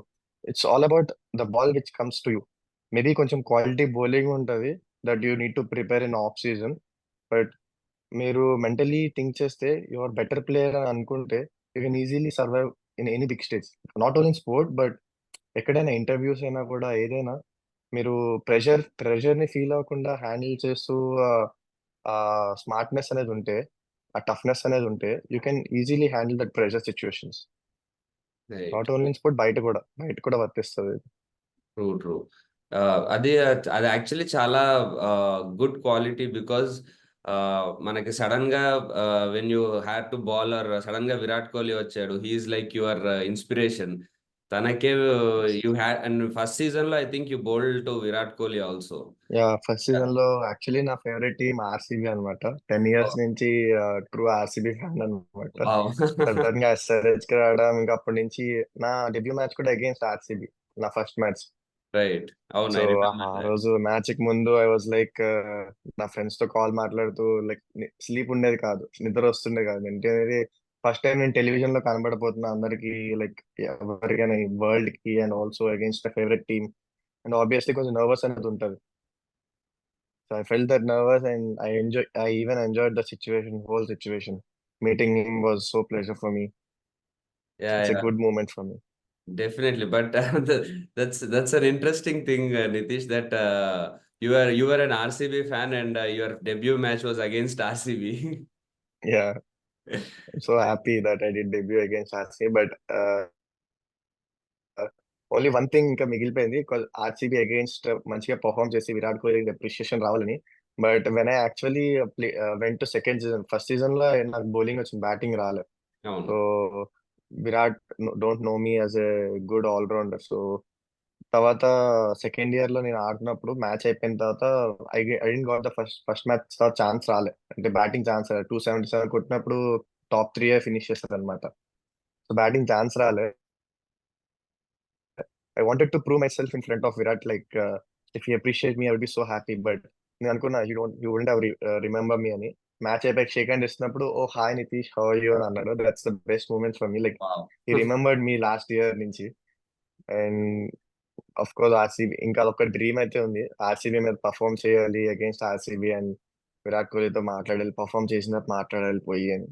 It's all about the ball which comes to you. Maybe కొంచెం క్వాలిటీ బౌలింగ్ ఉంటుంది that you need to prepare in off season. But మీరు మెంటలీ థింక్ చేస్తే యువర్ బెటర్ ప్లేయర్ అని అనుకుంటే you can easily survive in any big stage. Not only in sport but ఎక్కడైనా interviews అయినా కూడా ఏదైనా మీరు ప్రెషర్ ని ఫీల్ అవ్వకుండా హ్యాండిల్ చేస్తూ ఆ స్మార్ట్నెస్ అనేది ఉంటే, ఆ టఫ్నెస్ అనేది ఉంటే you can easily handle that pressure situations. Right. Not only in sport, బయట కూడా వర్తిస్తుంది. True, true. అది అది యాక్చువల్లీ చాలా గుడ్ క్వాలిటీ. బికాజ్ మనకి సడన్ గా when you had to bowler, sudden గా విరాట్ కోహ్లీ వచ్చాడు, హీఈస్ లైక్ యువర్ ఇన్స్పిరేషన్. తనకే you had and first season లో I think you bowled to Virat Kohli also. Yeah first season లో యాక్చువల్లీ నా ఫేవరెట్ టీమ్ ఆర్సీబీ అనమాట. 10 years నుంచి ట్రూ ఆర్సీబీ ఫ్యాన్ అనమాట. Sudden గా ఎస్ఆర్హెచ్ కి రావడం, ఇంకా అప్పటి నుంచి నా డెబ్యూ మ్యాచ్ కూడా అగేన్స్ట్ ఆర్సీబీ, నా ఫస్ట్ మ్యాచ్. రైట్, అవును, సో ఐ ఆ రిమెంబర్ దట్. రోజు మ్యాచ్ కి ముందు ఐ వాజ్ లైక్, నా ఫ్రెండ్స్ తో కాల్ మాట్లాడుతూ లైక్ స్లీప్ ఉండేది కాదు, నిద్ర వస్తుండే కాదు. అంటే ఫస్ట్ టైం నేను టెలివిజన్ లో కనబడపోతున్నా అందరికి, లైక్ ఎవరికైనా వరల్డ్ కి, and also against favourite team. And obviously కొంచెం నర్వస్ అనేది ఉంటుంది. So I felt that nervous, and I even enjoyed the situation, whole situation. Meeting him was so pleasure for me. Yeah, It's a yeah, good moment for me. Definitely. But that's an interesting thing, Nitish, that you were an RCB fan and your debut match was against RCB. Yeah, I'm so happy that I did debut against RCB, but only one thing ఇంకా మిగిలిపోయింది. RCB against మంచిగా perform చేసి Virat Kohli appreciation రావాలని. But when I actually went to second season, first season లో నాకు bowling వచ్చింది, batting రాలేదు. అవును. So Virat don't know me as a good all rounder. So తర్వాత సెకండ్ ఇయర్ లో నేను ఆడుతున్నప్పుడు మ్యాచ్ అయిపోయిన తర్వాత I didn't got the first match తర్వాత ఛాన్స్ రాలే, అంటే బ్యాటింగ్ ఛాన్స్ రాలే. 277 కొట్టినప్పుడు టాప్ 3 ఫినిష్ చేస్తారు అనమాట. సో బ్యాటింగ్ ఛాన్స్ రాలే. I wanted to prove my self in front of Virat, like if you appreciate me I would be so happy. But నేను అనుకున్నా you wouldn't have remember me అని. Match అయిపోయి shake hand ఇస్తున్నప్పుడు, oh hi Nitish, how are you అని అన్నాడు. That's the best moment for me. Like wow. He remembered me last year నుంచి. And of course RCB ఇంకా అదొక డ్రీమ్ అయితే ఉంది, ఆర్సీబీ మీద పర్ఫామ్ చేయాలి అగేన్స్ట్ ఆర్సీబీ, అండ్ విరాట్ కోహ్లీతో మాట్లాడాలి, పర్ఫామ్ చేసినట్టు మాట్లాడాలి పోయి అని.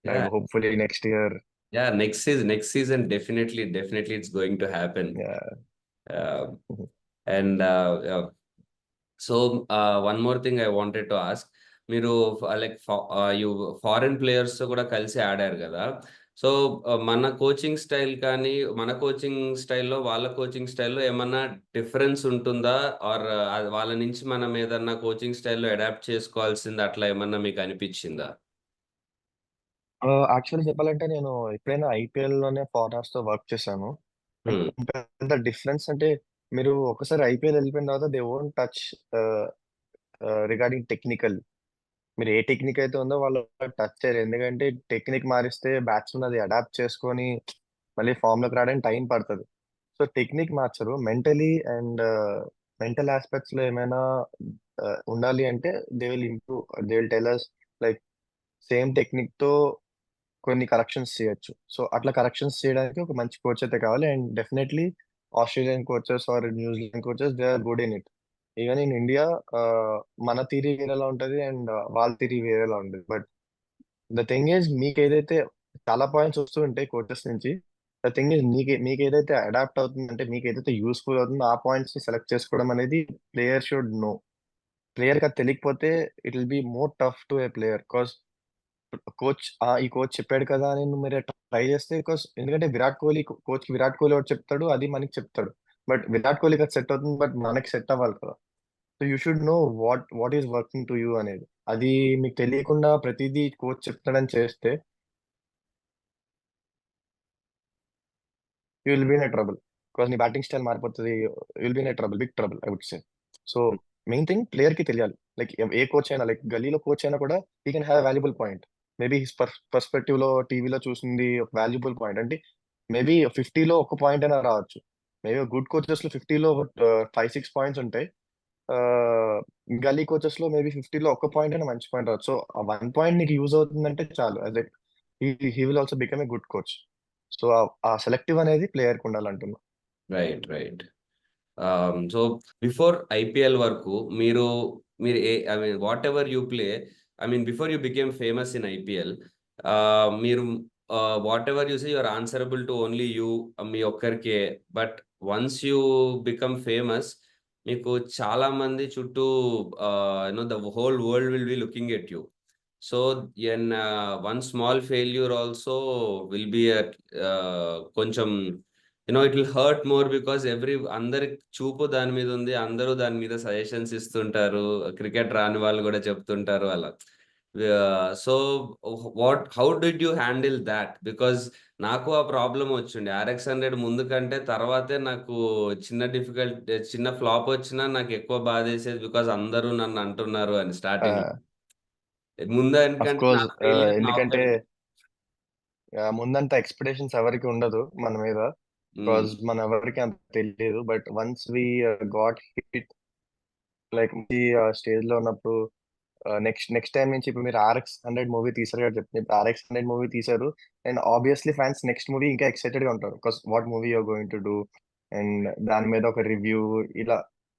Yeah, hopefully next year. Yeah, next season definitely it's going to happen. And so one more thing I wanted to ask, మీరు లైక్ యు ఫారెన్ ప్లేయర్స్ కూడా కలిసి ఆడారు కదా. సో మన కోచింగ్ స్టైల్ కానీ, మన కోచింగ్ స్టైల్లో వాళ్ళ కోచింగ్ స్టైల్లో ఏమన్నా డిఫరెన్స్ ఉంటుందా? ఆర్ వాళ్ళ నుంచి మనం ఏదన్నా కోచింగ్ స్టైల్లో అడాప్ట్ చేసుకోవాల్సింది అట్లా ఏమన్నా మీకు అనిపించిందా? యాక్చువల్లీ చెప్పాలంటే నేను ఎప్పుడైనా ఐపీఎల్ లోనే ఫారినర్స్ తో వర్క్ చేశాను. హ్మ్. పెద్ద డిఫరెన్స్ అంటే, మీరు ఒకసారి ఐపీఎల్ వెళ్ళిపోయిన తర్వాత they won't touch regarding technical. మీరు ఏ టెక్నిక్ అయితే ఉందో వాళ్ళు టచ్ చేయరు. ఎందుకంటే టెక్నిక్ మారిస్తే బ్యాట్స్‌మెన్ అది అడాప్ట్ చేసుకొని మళ్ళీ ఫామ్‌లోకి రావడానికి టైం పడతది. సో టెక్నిక్ మార్చరు. మెంటల్ యాస్పెక్ట్స్‌లో ఏమైనా ఉండాలి అంటే they will improve. They will tell us, like same టెక్నిక్‌తో కొన్ని కరెక్షన్స్ చేయొచ్చు. సో అట్లా కరెక్షన్స్ చేయడానికి ఒక మంచి కోచ్ అయితే కావాలి. And definitely Australian coaches or New Zealand coaches, they are good in it. Even in India మన థియరీ వేరేలా ఉంటది, అండ్ వాళ్ళ థియరీ వేరేలా ఉంటది. బట్ ద థింగ్ ఈజ్, మీకేదైతే చాలా పాయింట్స్ వస్తూ ఉంటాయి కోచెస్ నుంచి. ద థింగ్ ఈజ్, మీకేదైతే అడాప్ట్ అవుతుంది, అంటే మీకేదైతే యూజ్‌ఫుల్ అవుతుందో ఆ పాయింట్స్‌ని సెలెక్ట్ చేసుకోవడం అనేది ప్లేయర్ షుడ్ నో. ప్లేయర్‌కి అది తెలియకపోతే it will be more tough to a player. ఈ కోచ్ చెప్పాడు కదా అని మీరు ట్రై చేస్తే, ఎందుకంటే విరాట్ కోహ్లీ ఒకటి చెప్తాడు, అది మనకి చెప్తాడు. బట్ విరాట్ కోహ్లీకి అది సెట్ అవుతుంది, బట్ మనకి సెట్ అవ్వాలి కదా. So you should know what is working to you అనేది. అది మీకు తెలియకుండా ప్రతిదీ కోచ్ చెప్తాడని చేస్తే you will be in a trouble. Because నీ బ్యాటింగ్ స్టైల్ మారిపోతది. You will be in a trouble, big trouble I would say. So main thing player కి తెలియాలి. లైక్ ఏ కోచ్ అయినా, లైక్ గల్లీలో కోచ్ అయినా కూడా he can have valuable point. Maybe his perspective లో టీవీలో చూసింది ఒక వాల్యుబుల్ పాయింట్ అంటే, మేబీ 50లో ఒక పాయింట్ అయినా రావచ్చు. మేబీ గుడ్ కోచెస్ లో 50లో 5-6 పాయింట్స్ ఉంటాయి. గల్లీ కోచెస్ లో మేబీ 50లో ఒక పాయింట్ అయినా మంచి పాయింట్ రావచ్చు. సో ఆ 1 పాయింట్ నీకు యూజ్ అవుతుందంటే చాలు. అదే he will also become a good coach. So ఆ సెలెక్టివ్ అనేది ప్లేయర్ కి ఉండాలంటున్నా. Right, right. So before IPL వరకు మీరు మీరు I mean whatever you play, I mean before you became famous in IPL, మీరు whatever you say you're answerable to only you, మీ ఒక్కరికే. But once you become famous, మీకు చాలా మంది చుట్టూ you know the whole world will be looking at you. So and one small failure also will be కొంచెం it will hurt more, because అందరి చూపు దాని మీద ఉంది, అందరూ దాని మీద సజెషన్స్ ఇస్తుంటారు, క్రికెట్ రాని వాళ్ళు కూడా చెప్తుంటారు అలా. So how did you handle that? Because నాకు ఆ ప్రాబ్లమ్ వచ్చిండే. ఆర్ఎక్స్ 100 ముందు కంటే తర్వాతే నాకు చిన్న ఫ్లాప్ వచ్చినా నాకు ఎక్కువ బాధేసేది. బికాజ్ అందరూ నన్ను అంటున్నారు అని స్టార్టింగ్. అఫ్ ముందనికంటే నా కోర్స్ ఫెయిల్యూర్ నా ఎందుకంటే ఒకటే. ముందంత ఎక్స్పెక్టేషన్స్ ఎవరికి ఉండదు మన మీద, హ్మ్. బికాజ్ మన ఎవరికి అంత తెలియదు. But once we got hit, like ఈ స్టేజ్ లో ఉన్నప్పుడు, నెక్స్ట్ టైం నుంచి ఇప్పుడు మీరు RX 100 మూవీ తీసారు కదా, చెప్తే ఇప్పుడు RX 100 మూవీ తీసారు, and obviously fans next movie ఇంకా ఎక్సైటెడ్ గా ఉంటారు, because what movie you're going to do, and దాని మీద ఒక రివ్యూ ఇలా.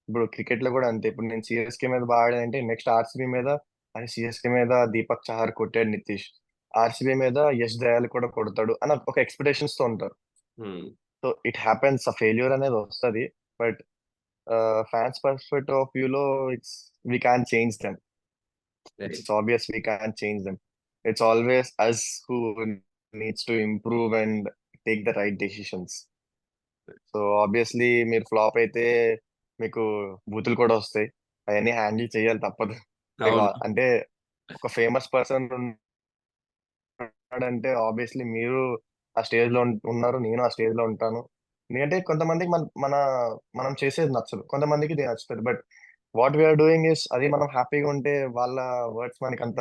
ఇప్పుడు క్రికెట్ లో కూడా అంతే, ఇప్పుడు నేను సిఎస్కే మీద బాగా ఆడానంటే నెక్స్ట్ ఆర్సీబీ మీద, అని సిఎస్కే మీద దీపక్ చహర్ కొట్టాడు నితీష్, ఆర్సీబీ మీద యష్ దయాల్ కూడా కొడతాడు అని ఒక ఎక్స్పెక్టేషన్స్ తో ఉంటారు. హ్మ్. సో ఇట్ హ్యాపెన్స్, ఆ ఫెయిల్యూర్ అనేది వస్తుంది. బట్ ఫ్యాన్స్ పర్స్పెక్టివ్ ఆఫ్ వ్యూలో, it's we can change them. It's obvious we can't change them. It's always us who needs to improve and take the right decisions. So obviously మీరు flop అయితే మీకు బూతులు కూడా వస్తాయి, అవన్నీ హ్యాండిల్ చేయాలి, తప్పదు. Like, అవును. అంటే ఒక ఫేమస్ పర్సన్ ఉన్నాడంటే ఆబ్వియస్లీ మీరు ఆ స్టేజ్ లో ఉన్నారు, నేను ఆ స్టేజ్ లో ఉంటాను. ఎందుకంటే కొంతమందికి మనం చేసేది నచ్చదు, కొంతమందికి ఇది నచ్చుతుంది. But what we are doing is, అది మనం హ్యాపీగా ఉంటే వాళ్ళ వర్డ్స్ మనకి అంత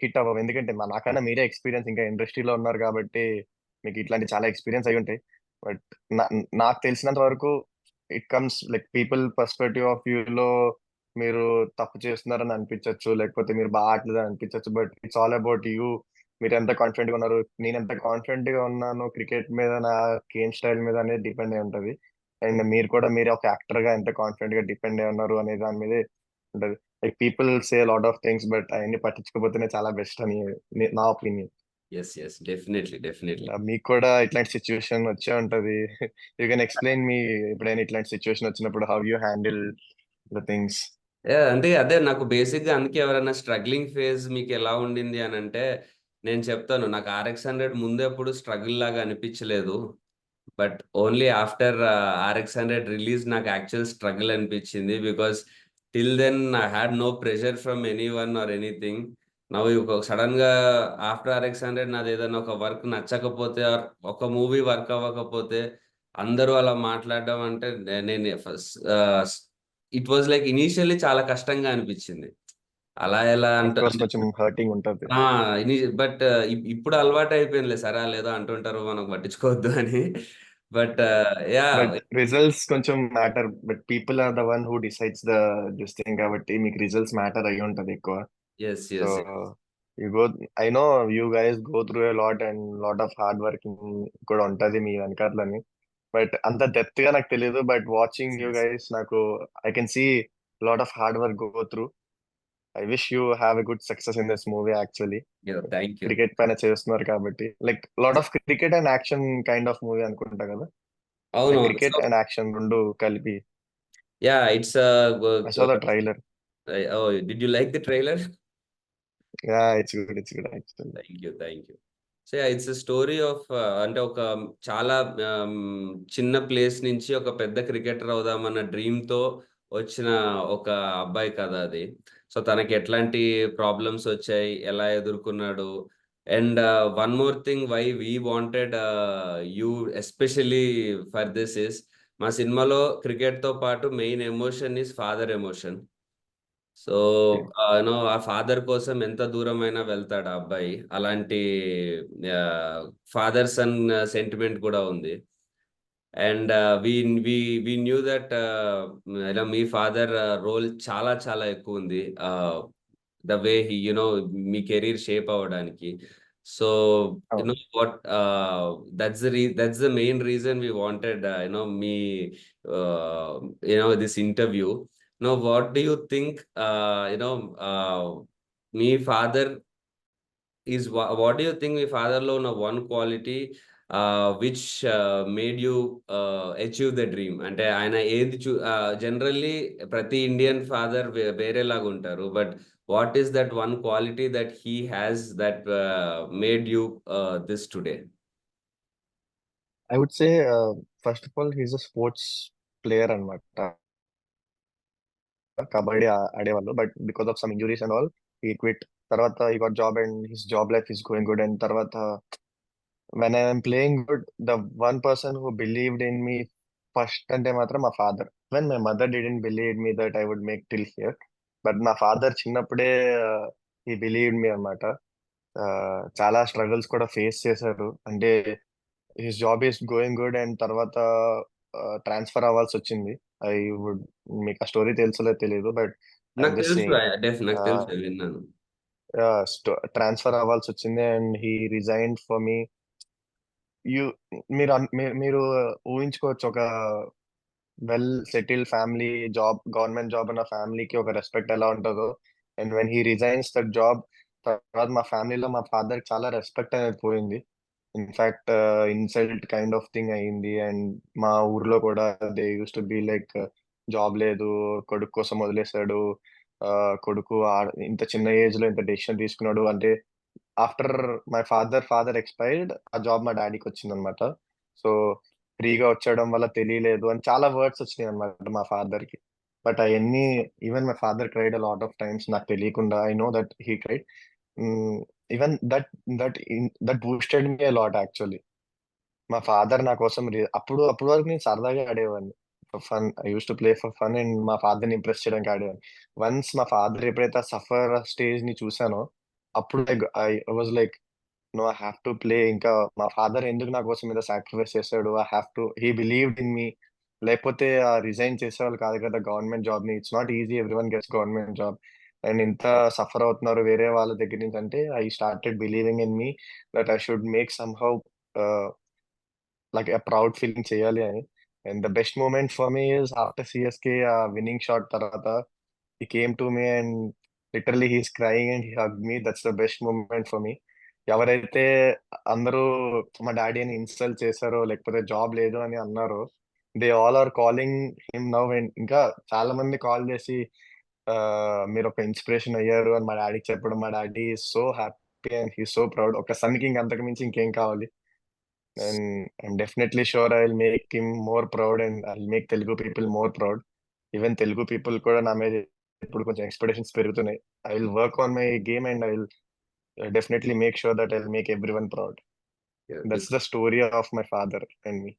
హిట్ అవ్వవు. ఎందుకంటే నాకన్నా మీరే ఎక్స్పీరియన్స్, ఇంకా ఇండస్ట్రీలో ఉన్నారు కాబట్టి మీకు ఇట్లాంటి చాలా ఎక్స్పీరియన్స్ అయి ఉంటాయి. బట్ నాకు తెలిసినంత వరకు it comes like people perspective of view లో, మీరు తప్పు చేస్తున్నారని అనిపించవచ్చు, లేకపోతే మీరు బాగా ఆడలేదని అనిపించవచ్చు. But it's all about you. మీరు ఎంత కాన్ఫిడెంట్ గా ఉన్నారు, నేను ఎంత కాన్ఫిడెంట్ గా ఉన్నాను క్రికెట్ మీద, నా గేమ్ స్టైల్ మీద అనేది డిపెండ్ అయి ఉంటది. అండ్ మీరు కూడా మీరు ఒక యాక్టర్ గా ఎంత కాన్ఫిడెంట్ గా డిపెండ్ అయి ఉన్నారు అనే దాని మీదే ఉంటది. Like people say lot of things, but అవన్నీ పట్టించుకోకపోతేనే చాలా బెస్ట్ అని నా opinion. Yes. Yes. Definitely. Definitely. మీకు కూడా ఇట్లాంటి సిచ్యువేషన్ వచ్చే ఉంటది. యూ కెన్ ఎక్స్ప్లెయిన్ మీ, ఎప్పుడైనా ఇట్లాంటి సిచ్యువేషన్ వచ్చినప్పుడు how you handle the things. Yeah! అంటే అదే నాకు బేసిక్‌గా అందుకే ఎవరైనా స్ట్రగ్లింగ్ ఫేజ్ మీకెలా ఉండింది అనంటే, నేను చెప్తాను. నాకు 'ఆర్ఎక్స్ 100' ముందెప్పుడు స్ట్రగుల్ లాగా అనిపిచ్చలేదు. But only after 'RX 100' release నాకు యాక్చువల్ స్ట్రగుల్ అనిపిచ్చింది. Because till then I had no pressure from anyone or anything. Now సడెన్‌గా ఆఫ్టర్ 'ఆర్ఎక్స్ 100' నాదేదైనా ఒక వర్క్ నచ్చకపోతే ఆర్ ఒక మూవీ వర్క్ అవ్వకపోతే అందరూ అలా మాట్లాడడం అంటే నేను ఇట్ వాస్ లైక్ ఇనీషియల్లీ చాలా కష్టంగా అనిపిచ్చింది. అలా ఎలా అఫ్ అంటే కోర్స్ కొంచెం హర్టింగ్ ఉంటది. ఆ! బట్ ఇప్పుడు అలవాటయిపోయిందిలే. సరే ఆళ్ళేదో అంటుంటారు మనం పట్టించుకోవద్దు అని. But yeah! బట్ రిజల్ట్స్ కొంచెం matter, but people are the one who decides the this thing, కాబట్టి మీకు రిజల్ట్స్ మ్యాటర్ అయ్యి ఉంటది ఎక్కువ. Yes. So yes. You go, I know you guys go through a lot and lot of hard working కూడా ఉంటది మీ వెనకాతలని. But అంత depth గా నాకు తెలియదు, but watching you yes. Guys నాకు I can see lot of hard work go through. I wish you have a good success in this movie actually. Yeah! Thank you. Cricket పైన చేస్తున్నారు కాబట్టి, like lot of cricket and action kind of movie అనుకుంటా కదా, like అవునవును. So cricket and action రెండు కలిపి. Yeah! It's I saw the trailer. Oh! Did you like the trailer? Yeah, it's good actually. Thank you. Thank you. So, it's a story of అంటే ఒక చాలా చిన్న place నుంచి ఒక పెద్ద క్రికెటర్ అవుదామన్న డ్రీమ్‌తో వచ్చిన ఒక అబ్బాయి కథ అది. సో, తనకి ఎట్లాంటి ప్రాబ్లమ్స్ వచ్చాయి, ఎలా ఎదుర్కొన్నాడు. And one more thing why we wanted you especially for this is మా సినిమాలో క్రికెట్‌తో పాటు main emotion is father emotion. So, ఆ ఫాదర్ కోసం ఎంత దూరమైనా వెళ్తాడు ఆ అబ్బాయి. అలాంటి ఫాదర్ సన్ సెంటిమెంట్ కూడా ఉంది. And we we we knew that మీ ఫాదర్ రోల్ చాలా చాలా ఎక్కువుంది. ద వే మీ కెరీర్ షేప్ అవ్వడానికి. సో, అవును. What that's the main reason we wanted మీ this interview. Now what do you think మీ father what do you think మీ ఫాదర్‌లో ఉన్న one quality which made you achieve the dream? అంటే ఆయన ఏది జనరల్లీ ప్రతి ఇండియన్ ఫాదర్ వేరేలాగుంటారు. But what is that one quality that he has that made you this today? I would say first of all he's a sports player అన్నమాట. కబడ్డీ ఆడేవాళ్ళు, but because of some injuries and all he quit. తర్వాత he got job and his job life is going good. And తర్వాత when I am playing good, the one person who believed in me first అంటే మాత్రం మా father. When my mother didn't believe me that I would make till here, but మా father చిన్నప్పుడే he believed me అన్నమాట. చాలా struggles కూడా face చేశారు. అంటే his job is going good and తర్వాత ట్రాన్స్ఫర్ అవ్వాల్సి వచ్చింది. ఐ వుడ్ మీకు ఆ స్టోరీ తెలుసో లేదో తెలియదు. బట్ ఐఎమ్ నాకు జస్ట్ తెలుసు. సేయింగ్ నాకు తెలుసు, విన్నాను. ట్రాన్స్ఫర్ అవ్వాల్సి వచ్చింది and he resigned for me. You మీరు ఊహించుకోవచ్చు ఒక well settled family job, government job అన్న ఫ్యామిలీకి ఒక రెస్పెక్ట్ ఎలా ఉంటుందో. And when he resigns that job, తర్వాత మా ఫ్యామిలీలో మా ఫాదర్ చాలా రెస్పెక్ట్ అనేది పోయింది. In fact insult kind of thing అయింది. అండ్ మా ఊర్లో కూడా they use to be like, job లేదు, కొడుకు కోసం వదిలేశాడు, కొడుకు ఇంత చిన్న ఏజ్ లో ఇంత డెసిషన్ తీసుకున్నాడు అంటే. ఆఫ్టర్ మై ఫాదర్ ఎక్స్పైర్డ్, ఆ జాబ్ మా డాడీకి వచ్చింది అనమాట. సో ఫ్రీగా వచ్చేయడం వల్ల తెలియలేదు అని చాలా వర్డ్స్ వచ్చినాయి అనమాట మా ఫాదర్ కి. బట్ అవన్నీ, even my father cried a lot of times నాకు తెలియకుండా. I know that he cried. Even that that boosted me a lot actually. మా ఫాదర్ నా కోసం అప్పుడు వరకు నేను సరదాగా ఆడేవాడిని, fun. I use to play for fun and మా ఫాదర్ ని ఇంప్రెస్ చేయడానికి ఆడేవాడిని. వన్స్ మా ఫాదర్ ఎప్పుడైతే సఫర్ స్టేజ్ ని చూసానో, అప్పుడు I was like, no, I have to play. ఇంకా మా ఫాదర్ ఎందుకు నా కోసం మీద సాక్రిఫైస్ చేశాడు, I have to, he believed in me. లేకపోతే రిజైన్ చేసేవాళ్ళు కాదు కదా గవర్నమెంట్ జాబ్ ని. It's not easy, every one gets government job. And ఇంత సఫర్ అవుతున్నారు వేరే వాళ్ళ దగ్గర నుంచి అంటే, I started believing in me that I should make somehow like a proud feeling చేయాలి అని. And the best moment for me is after CSK winning shot తర్వాత he came to me and literally he's crying and he hugged me. That's the best moment for me. ఎవరైతే అందరూ మా daddy అని insult చేశారో, లేకపోతే job లేదు అని అన్నారో, they all are calling him now. And ఇంకా చాలా మంది కాల్ చేసి మీరు ఒక ఇన్స్పిరేషన్ అయ్యారు అని మా డాడీకి చెప్పడం. మా daddy so happy and he so proud. ఒక సన్ కి ఇంక అంతకు మించి ఇంకేం కావాలి. And I'm definitely sure I'll make him more proud and I'll make Telugu people more proud. Even Telugu people కూడా నా మీద ఇప్పుడు కొంచెం ఎక్స్పెక్టేషన్స్ పెరుగుతున్నాయి. I will work on my game and I will definitely make sure that I'll make everyone proud. That's the story of my father and me.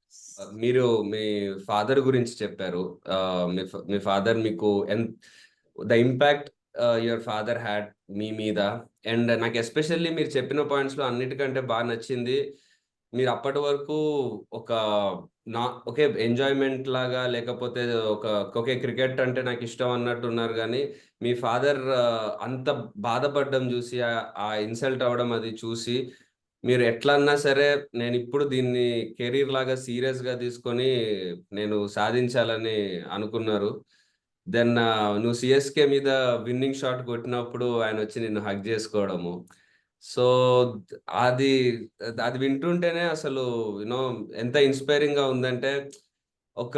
మీరు మీ father గురించి చెప్పారు. మీ ఫాదర్ మీకు the impact your father had మీ మీద. And నాకు especially మీరు చెప్పిన పాయింట్స్ లో అన్నిటికంటే బాగా నచ్చింది, మీరు అప్పటి వరకు ఒక ఓకే ఎంజాయ్మెంట్ లాగా, లేకపోతే ఓకే క్రికెట్ అంటే నాకు ఇష్టం అన్నట్టు ఉన్నారు. కానీ మీ ఫాదర్ అంత బాధపడడం చూసి, ఆ ఇన్సల్ట్ అవ్వడం అది చూసి, మీరు ఎట్లన్నా సరే నేను ఇప్పుడు దీన్ని కెరీర్ లాగా సీరియస్ గా తీసుకొని నేను సాధించాలని అనుకున్నారు. దెన్ నువ్వు సిఎస్కే మీద విన్నింగ్ షాట్ కొట్టినప్పుడు ఆయన వచ్చి నిన్ను హగ్ చేసుకోవడము. సో అది అది వింటుంటేనే అసలు యూనో ఎంత ఇన్స్పైరింగ్ గా ఉందంటే, ఒక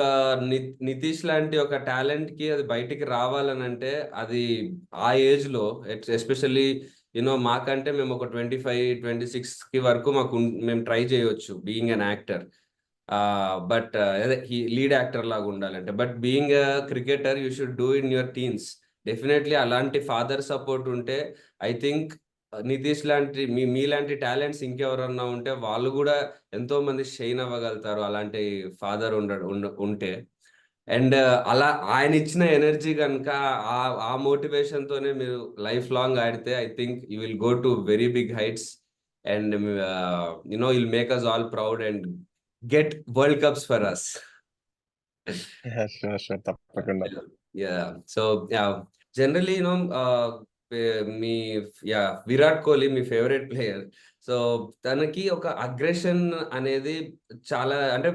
నితీష్ లాంటి ఒక టాలెంట్ కి అది బయటికి రావాలనంటే, అది ఆ ఏజ్ లో ఎస్పెషల్లీ మాకంటే మేము ఒక 25-26 కి వరకు మేము ట్రై చేయొచ్చు బీయింగ్ అన్ యాక్టర్. బట్ అదే లీడ్ యాక్టర్ లాగా ఉండాలంటే, but being cricketer you should do in your teens. Definitely అలాంటి ఫాదర్ సపోర్ట్ ఉంటే, ఐ థింక్ నితీష్ లాంటి మీలాంటి టాలెంట్స్ ఇంకెవరన్నా ఉంటే వాళ్ళు కూడా ఎంతో మంది షైన్ అవ్వగలుగుతారు, అలాంటి ఫాదర్ ఉంటే. అండ్ అలా ఆయన ఇచ్చిన ఎనర్జీ కనుక, ఆ మోటివేషన్ తోనే మీరు లైఫ్ లాంగ్ ఆడితే, I think you will go to very big heights and will make us all proud and get world cups for us. Sure, తప్పకుండా. సో జనరలీ మీ విరాట్ కోహ్లీ మీ ఫేవరెట్ ప్లేయర్. సో తనకి ఒక అగ్రెషన్ అనేది చాలా, అంటే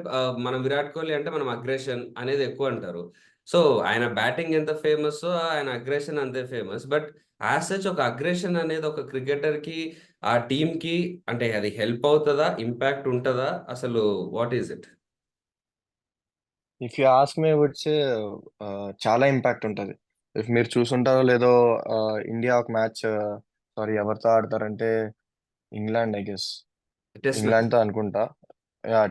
మనం విరాట్ కోహ్లీ అంటే మనం అగ్రెషన్ అనేది ఎక్కువ అంటారు. సో ఆయన బ్యాటింగ్ ఎంత ఫేమస్, ఆయన అగ్రెషన్ అంతే ఫేమస్. బట్ యాజ్ సచ్ ఒక అగ్రెషన్ అనేది ఒక క్రికెటర్ కి, ఆ టీమ్ కి, అంటే అది హెల్ప్ అవుతుందా, ఇంపాక్ట్ ఉంటుందా, అసలు what is it? If you ask me would say చాలా ఇంపాక్ట్ ఉంటుంది. ఇఫ్ మీరు చూసుంటారో లేదో, ఇండియా ఒక మ్యాచ్, సారీ ఎవరితో ఆడతారంటే England, I guess test match. England తో అనుకుంటా.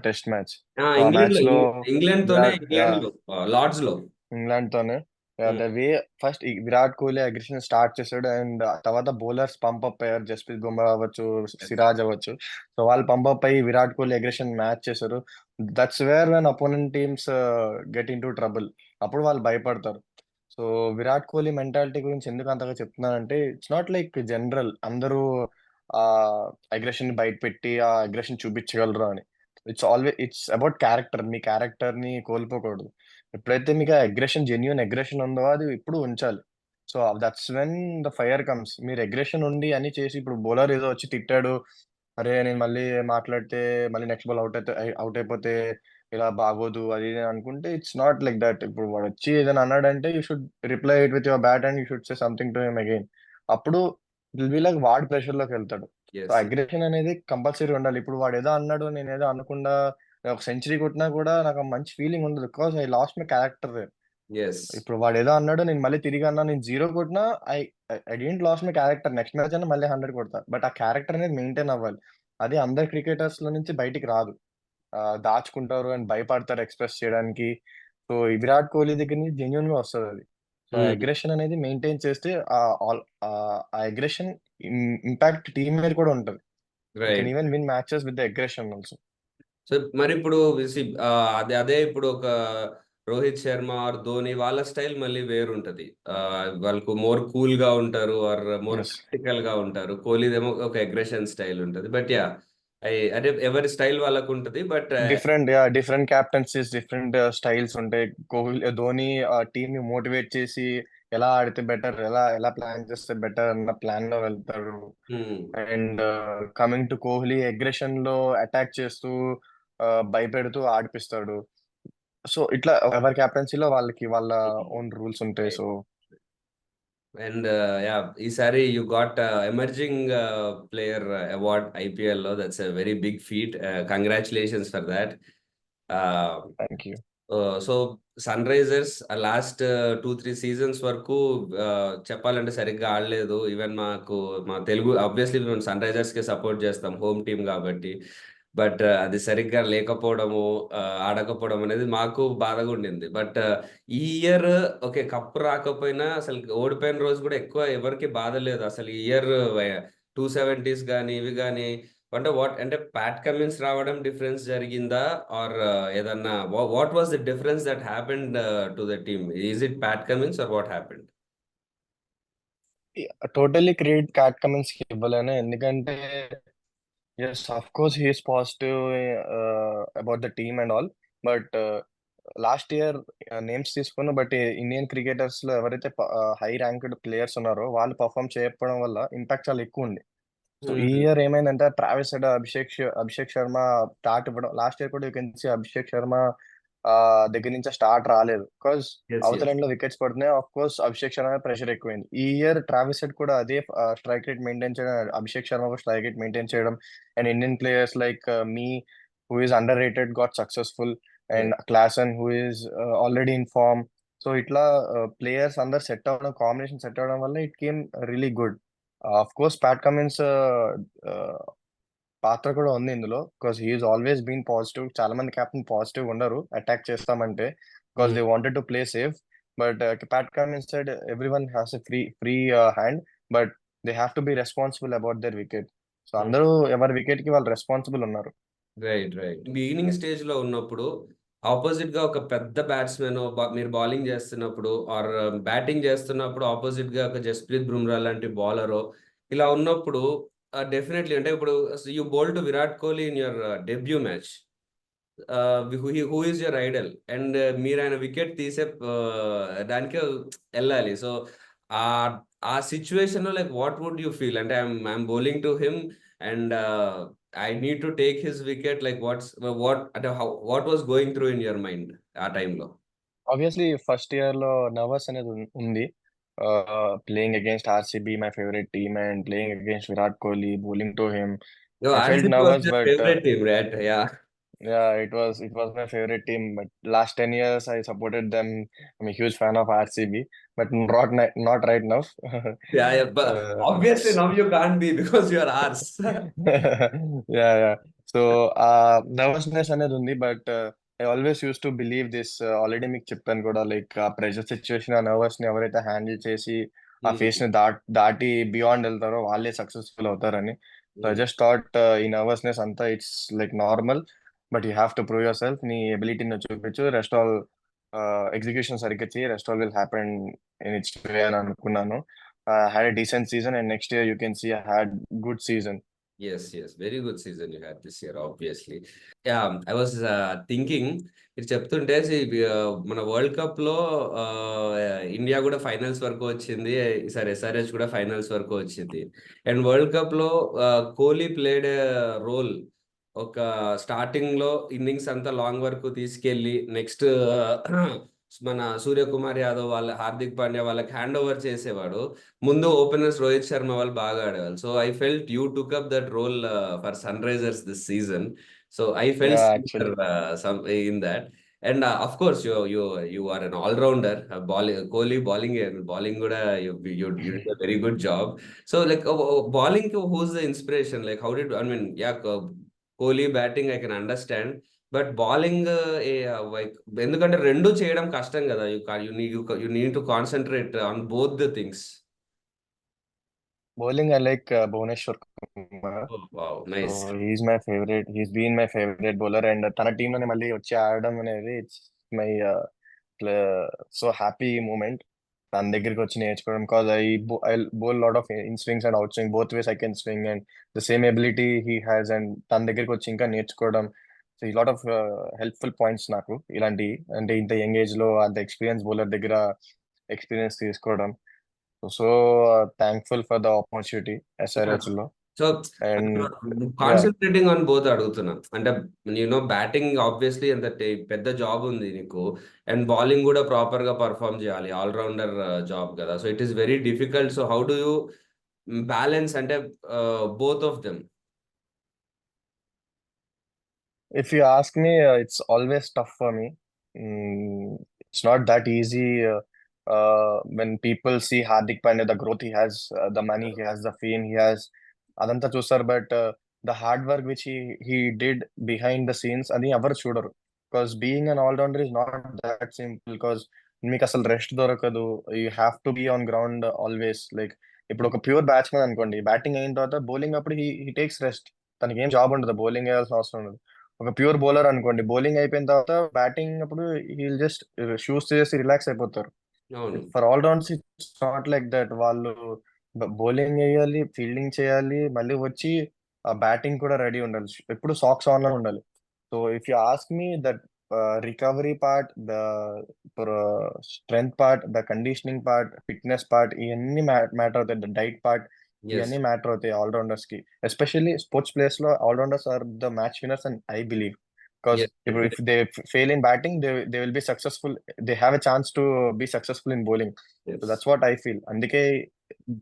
Test match. సో ఆ ఇంగ్లాండ్ మ్యాచ్ లో లో ఇంగ్లాండ్ తోనే, విరాట్ ఇంగ్లాండ్ లో లార్డ్స్ లో. ఇంగ్లాండ్ తోనే. హ్మ్. ద వే ఫస్ట్ ఈ విరాట్ కోహ్లీ అగ్రెషన్ స్టార్ట్ చేసాడు అండ్ తర్వాత బౌలర్స్ పంప్ అప్ అయ్యారు. జస్ప్రీత్ బుమ్రా అవ్వచ్చు, యెస్. సిరాజ్ అవ్వచ్చు. సో వాళ్ళు పంప్ అప్ అయ్యి విరాట్ కోహ్లీ అగ్రెషన్ మ్యాచ్ చేశారు. That's where when opponent teams get in to trouble. అప్పుడు వాళ్ళు భయపడతారు. సో విరాట్ కోహ్లీ మెంటాలిటీ గురించి ఎందుకు అంతగా చెప్తున్నానంటే ఇట్స్ నాట్ లైక్ జనరల్ అందరూ ఆ అగ్రెషన్ బయట పెట్టి ఆ అగ్రెషన్ చూపించగలరు అని. It's about character. Me character ని కోల్పోకూడదు. ఎప్పుడైతే మీకు జెన్యూన్ అగ్రెషన్ ఉందో అది ఇప్పుడు ఉంచాలి. So that's when the fire comes. మీరు అగ్రెషన్ ఉండి అని చేసి ఇప్పుడు బౌలర్ ఏదో వచ్చి తిట్టాడు. అరే నేను మళ్ళీ మాట్లాడితే మళ్ళీ నెక్స్ట్ బాల్ అవుట్ అయిపోతే ఇలా బాగోదు అది ఇది అని అనుకుంటే ఇట్స్ నాట్ లైక్ దట్. ఇప్పుడు వాడు వచ్చి ఏదైనా అన్నాడంటే you should reply it with your bat and you should say something to him again. అప్పుడు ఇట్ విల్ బి లైక్ వాడు ప్రెషర్ లోకి వెళ్తాడు. So yes. అగ్రెషన్ అనేది కంపల్సరీ ఉండాలి. ఇప్పుడు వాడు ఏదో అన్నాడు నేను ఏదో అనకుండా నేను ఒక సెంచరీ కొట్టినా కూడా నాకు ఆ మంచి ఫీలింగ్ ఉండదు. Because I lost my character. Yes. ఇప్పుడు వాడు ఏదో అన్నాడు నేను మళ్ళీ తిరిగి అన్నా నేను జీరో కొట్టినా I I don't lost my character. Next match అయినా మళ్ళీ 100 కొడతా. బట్ ఆ క్యారెక్టర్ అనేది మెయింటైన్ అవ్వాలి. అది అందరు క్రికెటర్స్ లో నుంచి బయటికి రాదు. దాచుకుంటారు అండ్ భయపడతారు ఎక్స్‌ప్రెస్ చేయడానికి. సో, ఈ విరాట్ కోహ్లీ దగ్గర నుంచి జెన్యూన్‌గా వస్తదది. సో, ఆ హ్మ్. అగ్రెషన్ అనేది మెయింటైన్ చేస్తే ఆ అగ్రెషన్ ఇంపాక్ట్ టీమ్ మీద కూడా ఉంటది. You can write. Even win matches with the aggression also. So, మరిప్పుడు అదే ఇప్పుడు ఒక రోహిత్ శర్మ ఆర్ ధోని వాళ్ళ స్టైల్ మళ్ళీ వేరుంటది. వాళ్ళకు మోర్ కూల్‌గా ఉంటారు ఆర్ మోర్ యెస్. ప్రాక్టికల్‌గా ఉంటారు. కోహ్లీదేమో ఒక అగ్రెషన్ స్టైల్ ఉంటది. But yeah! అంటే ఎవరి స్టైల్ వాళ్ళకుంటది. But different captaincies, different styles ఉంటాయి. ధోని టీమ్‌ని మోటివేట్ చేసి ఎలా ఆడితే బెటర్, ఎలా ఎలా ప్లాన్ చేస్తే బెటర్ అన్న ప్లాన్‌లో వెళ్తాడు. Hmm. And coming to Kohli అగ్రెషన్‌లో అటాక్ చేస్తూ భయపెడుతూ ఆడిపిస్తాడు. సో, ఇట్లా ఎవరి కెప్టెన్సీలో వాళ్ళకి వాళ్ళ హ్మ్. ఓన్ రూల్స్ ఉంటాయి. రైట్. So, and yeah! ఈసారి you got emerging player award ఐపీఎల్‌లో. That's a very big feat. Congratulations for that. Ah, thank you. So, Sunrisers last 2, 3 seasons వరకు చెప్పాలంటే సరిగ్గా ఆడలేదు. ఈవెన్ మా తెలుగు ఆబ్వియస్‌లీ మేము సన్‌రైజర్స్‌కే సపోర్ట్ చేస్తాం హోమ్ టీమ్ గాబట్టి. బట్ అది సరిగ్గా లేకపోవడము, ఆడకపోవడం అనేది మాకు బాధగా ఉండింది. బట్ ఈ ఇయర్ ఓకే. కప్ రాకపోయినా అసలు ఓడిపోయిన రోజు గూడా ఎక్కువ ఎవరికీ బాధ లేదు. అసలు ఈ ఇయర్ 270స్ గాని, ఇవి గాని అంటే ప్యాట్ కమిన్స్ రావడం డిఫరెన్స్ జరిగిందా? ఆర్ ఏదన్నా what was the difference that happened to the team? Is it Pat Cummins or what happened? Totally credit Pat కమిన్స్‌కి ఇవ్వలేను. ఎందుకంటే yes, of course he is positive about the team and all. But last year names తీసుకున్న but Indian క్రికెటర్స్‌లో ఎవరైతే high ranked players ఉన్నారో వాళ్ళు perform చేయకపోవడం వల్ల ఇంపాక్ట్ చాలా ఎక్కువుంది. సో, ఈ హ్మ్. ఇయర్ ఏమైందంటే Travis Head, Abhishek Sharma start ఇవ్వడం. లాస్ట్ ఇయర్ కూడా you can see Abhishek Sharma దగ్గర నుంచి స్టార్ట్ రాలేదు. Because yes. అవతల యెస్. ఎండ్‌లో వికెట్స్ పడుతున్నాయి. ఆఫ్‌కోర్స్ అభిషేక్ శర్మ మీద ప్రెషర్ ఎక్కువైంది. ఈ ఇయర్ ట్రావిస్ హెడ్ కూడా అదే స్ట్రైక్ రేట్ మెయింటైన్ చేయడం, అభిషేక్ శర్మ కూడా స్ట్రైక్ రేట్ మెయింటైన్ చేయడం and Indian players like who is underrated got successful and yes. Klaasen who is already in form. So, ఇట్లా ప్లేయర్స్ అందరూ సెట్ అవ్వడం, కాంబినేషన్ సెట్ అవ్వడం వల్ల it came really good. Of course Pat Cummins ah, పాత్ర కూడా ఉంది ఇందులో. Because he is always been positive. చాలా మంది కెప్టెన్ పాజిటివ్ ఉండరు అటాక్ చేస్తామంటే. Because hmm. They wanted to play safe. But Pat Cummins said everyone has a free hand. But they have to be responsible about their wicket. So, హ్మ్. అందరూ ఎవరి వికెట్‌కి వాళ్ళు responsible ఉన్నారు. Right. Beginning స్టేజ్‌లో ఉన్నప్పుడు అపోజిట్‌గా ఒక పెద్ద బ్యాట్స్‌మన్ మీరు బౌలింగ్ చేస్తున్నప్పుడు ఆర్ బ్యాటింగ్ చేస్తున్నప్పుడు అపోజిట్‌గా ఒక జస్ప్రీత్ బుమ్రా లాంటి బౌలరో ఇలా ఉన్నప్పుడు డెఫినైట్‌లీ అంటే ఇప్పుడు you bowled to Virat Kohli in your debut match. Who is your idol and మీరాయన వికెట్ తీసే దానికే ఎళ్ళాలి. సో, ఆహ్, ఆ సిట్యుయేషన్‌లో like what would you feel? అంటే I'm bowling to him and I need to take his wicket like what అంటే what was going through in your mind ఆ టైమ్‌లో? ఆబ్వియస్లీ ఫస్ట్ ఇయర్‌లో నర్వస్ అనేది ఉంది. Playing against RCB my favourite team and playing against Virat Kohli, bowling to him. Oh! I felt RCB was nervous your but favourite team right? Yeah! yeah, it was my favorite team, but last 10 years I supported them. I'm a huge fan of RCB, but not right now. Yeah! Obviously S now you can't be because you are ours. yeah, yeah. So, nervousness అనేదుంది. But I always use to believe this. Already మీకు చెప్పాను కూడా, like ఆ pressure situation, ఆ nervous ని ఎవరైతే handle చేసి ఆ ఫేస్ ని దాటి బియాండ్ వెళ్తారో వాళ్ళే సక్సెస్ఫుల్ అవుతారని. సో ఐ జస్ట్ థాట్ ఈ నర్వస్నెస్ అంతా it's like normal, but you have to prove yourself. నీ ఎబిలిటీని చూపించు, రెస్ట్ ఆల్ ఎగ్జిక్యూషన్ సరిగ్గా చేయి, rest all will happen in its way అని అనుకున్నాను. Had a decent season, and next year you can see I had good season. Yes, very good season you had this year, obviously. Yeah, I was thinking, మీరు చెప్తుంటే మన world cup లో India కూడా finals వరకు వచ్చింది, ఈసారి SRH కూడా finals వరకు వచ్చింది. అండ్ వరల్డ్ కప్ లో కోహ్లీ ప్లేడ్ రోల్. ఒక స్టార్టింగ్ లో ఇన్నింగ్స్ అంతా లాంగ్ వరకు తీసుకెళ్లి నెక్స్ట్ మన సూర్యకుమార్ యాదవ్ వాళ్ళ, హార్దిక్ పాండ్యా వాళ్ళకి హ్యాండ్ ఓవర్ చేసేవాడు. ముందు ఓపెనర్స్ రోహిత్ శర్మ వాళ్ళు బాగా ఆడేవాళ్ళు. So I felt you took up that role for Sunrisers this season. So I felt actually in that. And of course you are an allrounder. Kohli bowling కూడా you did a very good job. So like bowling who's the inspiration, like how did, I mean ya, Kohli batting I can understand, but bowling like, ఎందుకంటే రెండు చేయడం కష్టం కదా. You need to concentrate on both the things. Bowling I like Bhuvneshwar Kumar. Oh, wow, so nice. He's my favourite, he's been my favourite bowler, and తన team లోనే మళ్ళీ వచ్చి ఆడడం అనేది it's my so happy moment. తన దగ్గరికి వచ్చి నేర్చుకోవడం, because I bowl lot of in swings and out swing, both ways I can swing, and the same ability he has, and తన దగ్గరికి వచ్చి ఇంకా నేర్చుకోవడం. సో ఈ లాట్ ఆఫ్ హెల్ప్ఫుల్ పాయింట్స్ నాకు ఇలాంటి, అంటే ఇంత యంగ్ ఏజ్ లో అంత ఎక్స్పీరియన్స్ బౌలర్ దగ్గర ఎక్స్పీరియన్స్ తీసుకోవడం. So thankful for the opportunity SRH లో. So and ya, concentrating on both అడుగుతున్నా. అంటే బ్యాటింగ్ ఆబ్వియస్లీ ఎంత పెద్ద జాబ్ ఉంది నీకు, అండ్ బౌలింగ్ కూడా ప్రాపర్ గా పర్ఫామ్ చేయాలి, ఆల్రౌండర్ జాబ్ కదా. So it is very difficult. So how do you balance, అంటే both of them? if you ask me, it's always tough for me. It's not that easy. When people see Hardik Pandya, the growth he has, the money he has, the fame he has, అదంతా చూస్తారు. But the hard work which he did behind the scenes, అది ఎవరు చూడరు. Because being an all rounder is not that simple. Because మీకు అసలు rest దొరకదు. You have to be on ground always. Like ఇప్పుడు ఒక ప్యూర్ బ్యాట్స్మెన్ అనుకోండి, బ్యాటింగ్ అయిన తర్వాత బౌలింగ్ అప్పుడు హీ టేక్స్ రెస్ట్. తనకి ఏం జాబ్ ఉండదు, బౌలింగ్ వేయాల్సిన అవసరం ఉండదు. ఒక ప్యూర్ బౌలర్ అనుకోండి, బౌలింగ్ అయిపోయిన తర్వాత బ్యాటింగ్ అప్పుడు హీల్ జస్ట్ షూస్ చేసి రిలాక్స్ అయిపోతారు. అవును. For all rounds it's not like that. వాళ్ళు బౌలింగ్ వేయాలి, ఫీల్డింగ్ చేయాలి, మళ్ళీ వచ్చి ఆ బ్యాటింగ్ కూడా రెడీ ఉండాలి, ఎప్పుడు సాక్స్ ఆన్ లో ఉండాలి. So if you ask me that recovery part, the strength part, the conditioning part, fitness part, ఇవన్నీ మ్యాటర్ అవుతాయి. The diet part, yes. ఇవన్నీ మ్యాటర్ అవుతాయి ఆల్రౌండర్స్ కి. ఎస్పెషల్లీ స్పోర్ట్స్ ప్లేయర్స్ లో all rounders are the match winners and I believe. Because yes. if they fail in batting, they will be successful. They have a chance to be successful in bowling. So yes. that's what I feel. అందుకే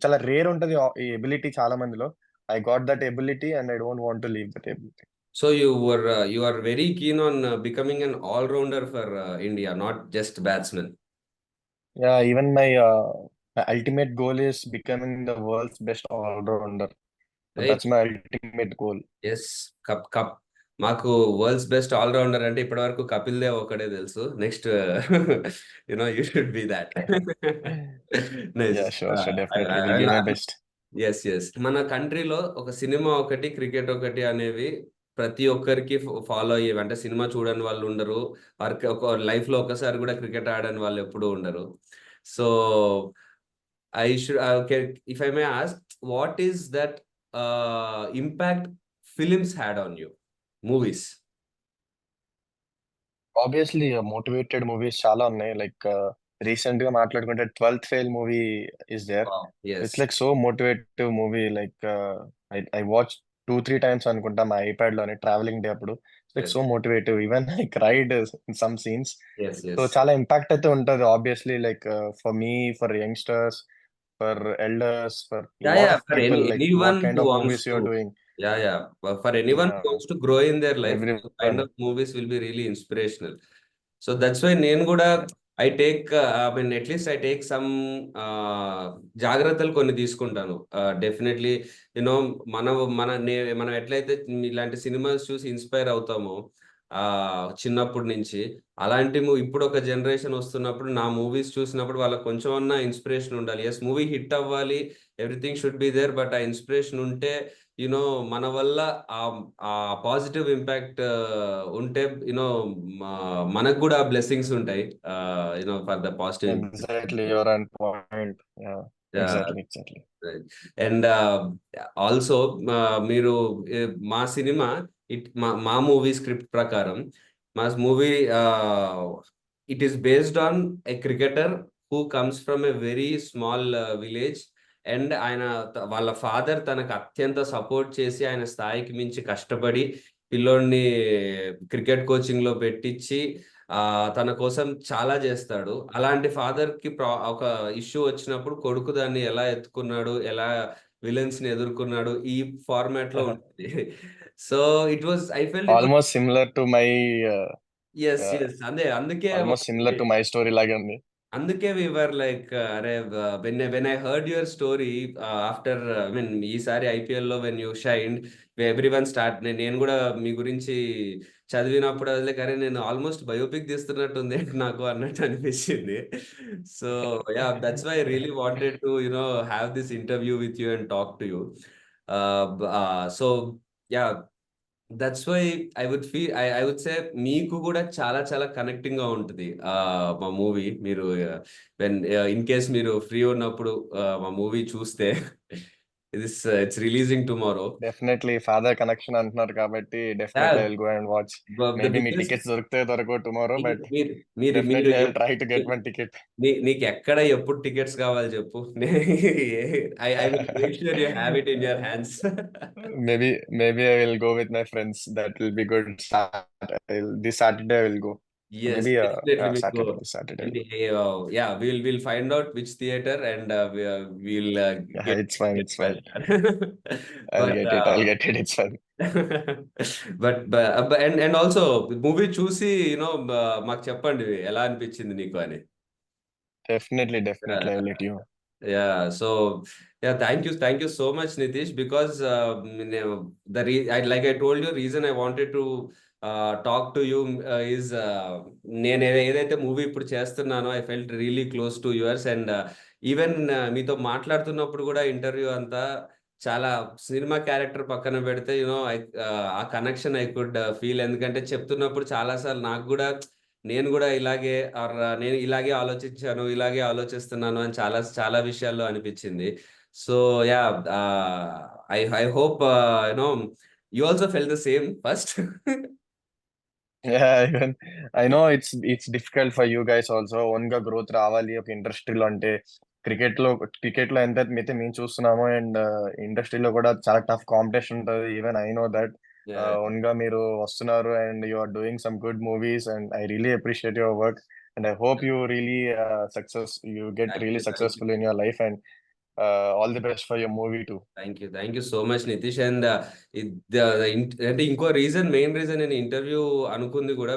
చాలా rare ఉంటది ఈ ability చాలా మందిలో. I got that ability and I don't want to leave that ability. So you are very keen on becoming an all-rounder for India, not just batsman. Yeah, even my ultimate goal is becoming the world's best all-rounder. So Right? that's my ultimate goal. Yes. Cup మాకు world's best all rounder అంటే ఇప్పటి వరకు కపిల్ దేవ్ ఒకడే తెలుసు. Next you should be that. Nice. Yeah, sure, definitely. Will be my best. Yes. మన కంట్రీలో ఒక cinema ఒకటి, క్రికెట్ ఒకటి అనేవి ప్రతి ఒక్కరికి ఫాలో అయ్యేవి. అంటే సినిమా చూడని వాళ్ళు ఉండరు, వారికి ఒక లైఫ్ లో ఒకసారి కూడా క్రికెట్ ఆడని వాళ్ళు ఎప్పుడూ ఉండరు. So if I may ask, what is that impact films had on you, movies? Obviously motivated movies చాలా ఉన్నాయి. లైక్ రీసెంట్ గా మాట్లాడుకుంటే 12th fail movie is there. Wow. Yes. It's like so motivative movie. Like I watch 2-3 times అనుకుంటా మా iPad లోనే, travelling day అప్పుడు. Like Yes. So motivative, even I cried in some scenes. Yes. So Yes. చాలా impact అయితే ఉంటది obviously, like for me, for youngsters, for elders, for lot Yeah. Of For people, like anyone what who kind of wants movies you to, are doing. yeah. For anyone who wants to grow in their life, those kind everyone. of movies will be really inspirational. So that's why నేను కూడా I take, I mean at least I take some జాగ్రత్తలు కొన్ని తీసుకుంటాను. Definitely you know మనం ఎట్లయితే ఇలాంటి cinemas చూసి inspire అవుతామో, చిన్నప్పటి నుంచి. అలాంటి ఇప్పుడు ఒక జనరేషన్ వస్తున్నప్పుడు నా మూవీస్ చూసినప్పుడు వాళ్ళకి కొంచెం అన్నా ఇన్స్పిరేషన్ ఉండాలి. ఎస్, మూవీ హిట్ అవ్వాలి, everything should be there, but ఆ ఇన్స్పిరేషన్ ఉంటే యునో మన వల్ల ఆ ఆ పాజిటివ్ ఇంపాక్ట్ ఉంటే యునో మనకు కూడా బ్లెస్సింగ్స్ ఉంటాయి, you know for the positive. Exactly your on point. Exactly. And also మీరు మా సినిమా మా మూవీ స్క్రిప్ట్ ప్రకారం మా movie it is based on a cricketer who comes from a very small village. And ఆయన వాళ్ళ ఫాదర్ తనకు అత్యంత సపోర్ట్ చేసి ఆయన స్థాయికి మించి కష్టపడి పిల్లోడిని క్రికెట్ కోచింగ్ లో పెట్టించి తన కోసం చాలా చేస్తాడు. అలాంటి ఫాదర్ కి ఒక ఇష్యూ వచ్చినప్పుడు కొడుకు దాన్ని ఎలా ఎత్తుకున్నాడు, ఎలా విలన్స్ ని ఎదుర్కొన్నాడు, ఈ ఫార్మాట్ లో ఉంటుంది. So it was I felt it was almost similar to my yes yes అదే అందుకే almost similar to my story లాగే ఉంది. అందుకే వి వర్ లైక్ అరే when I heard your story after I mean ఈసారి ఐపీఎల్ లో when you shine every one start, నేను కూడా మీ గురించి చదివినప్పుడు అదే అరే నేను ఆల్మోస్ట్ బయోపిక్ తీస్తున్నట్టుంది నాకు అన్నట్టు అనిపించింది. So yeah, that's why I really wanted to have this interview with you and talk to you. So yeah, that's why I would say మీకు కూడా చాలా చాలా కనెక్టింగ్ గా ఉంటుంది మా మూవీ. మీరు వెన్ ఇన్ కేస్ మీరు ఫ్రీ ఉన్నప్పుడు మా మూవీ చూస్తే it's releasing tomorrow. Definitely father connection అంటున్నారు కాబట్టి definitely I will go and watch. The maybe me biggest tickets దొరికితే దొరకవు టుమారో, బట్ మీరు మీరు మీరు definitely I will try to get one ticket. నీకు ఎక్కడ ఎప్పుడు టికెట్స్ కావాలి చెప్పు, I will make sure you have it in your hands. Maybe I will go with my friends. That will be good. This Saturday I will go. Yes, Maybe definitely మీకు This Saturday. Yeah we'll find out which theater and we'll Yeah, get it's fine. get It's that. fine. I'll But get it. I'll get it. It's fine. And also movie చూసి మాకు చెప్పండి ఎలా అనిపించింది నీకు అని. Definitely. I will let you know. Yeah, so yeah, thank you so much, Nitish, because like I told you, reason I wanted to talk to you is నేను ఏదైతే movie ఇప్పుడు చేస్తున్నానో I felt really close to yours. And even మీతో మాట్లాడుతున్నప్పుడు కూడా interview అంతా చాలా cinema character పక్కన పెడితే ఆ కనెక్షన్ ఐ కుడ్ ఫీల్. ఎందుకంటే చెప్తున్నప్పుడు చాలాసార్లు నాకు కూడా నేను కూడా ఇలాగే నేను ఇలాగే ఆలోచించాను, ఇలాగే ఆలోచిస్తున్నాను అని చాలా చాలా విషయాల్లో అనిపించింది. So yeah, I hope you also felt the same first. Yeah, even I know it's difficult for you guys also. Own గా గ్రోత్ రావాలి ఒక ఇండస్ట్రీలో అంటే క్రికెట్ లో ఎంత అయితే మేము చూస్తున్నామో, అండ్ ఇండస్ట్రీలో కూడా చాలా టఫ్ కాంపిటీషన్ ఉంటుంది. Even I know that own గా మీరు వస్తున్నారు and you are doing some good movies, and I really appreciate your work. And I hope you really you get really thank you successful in your life, and all the best for your movie too. Thank you so much Nitish. And అంటే ఇంకో main reason నేను interview అనుకుంది కూడా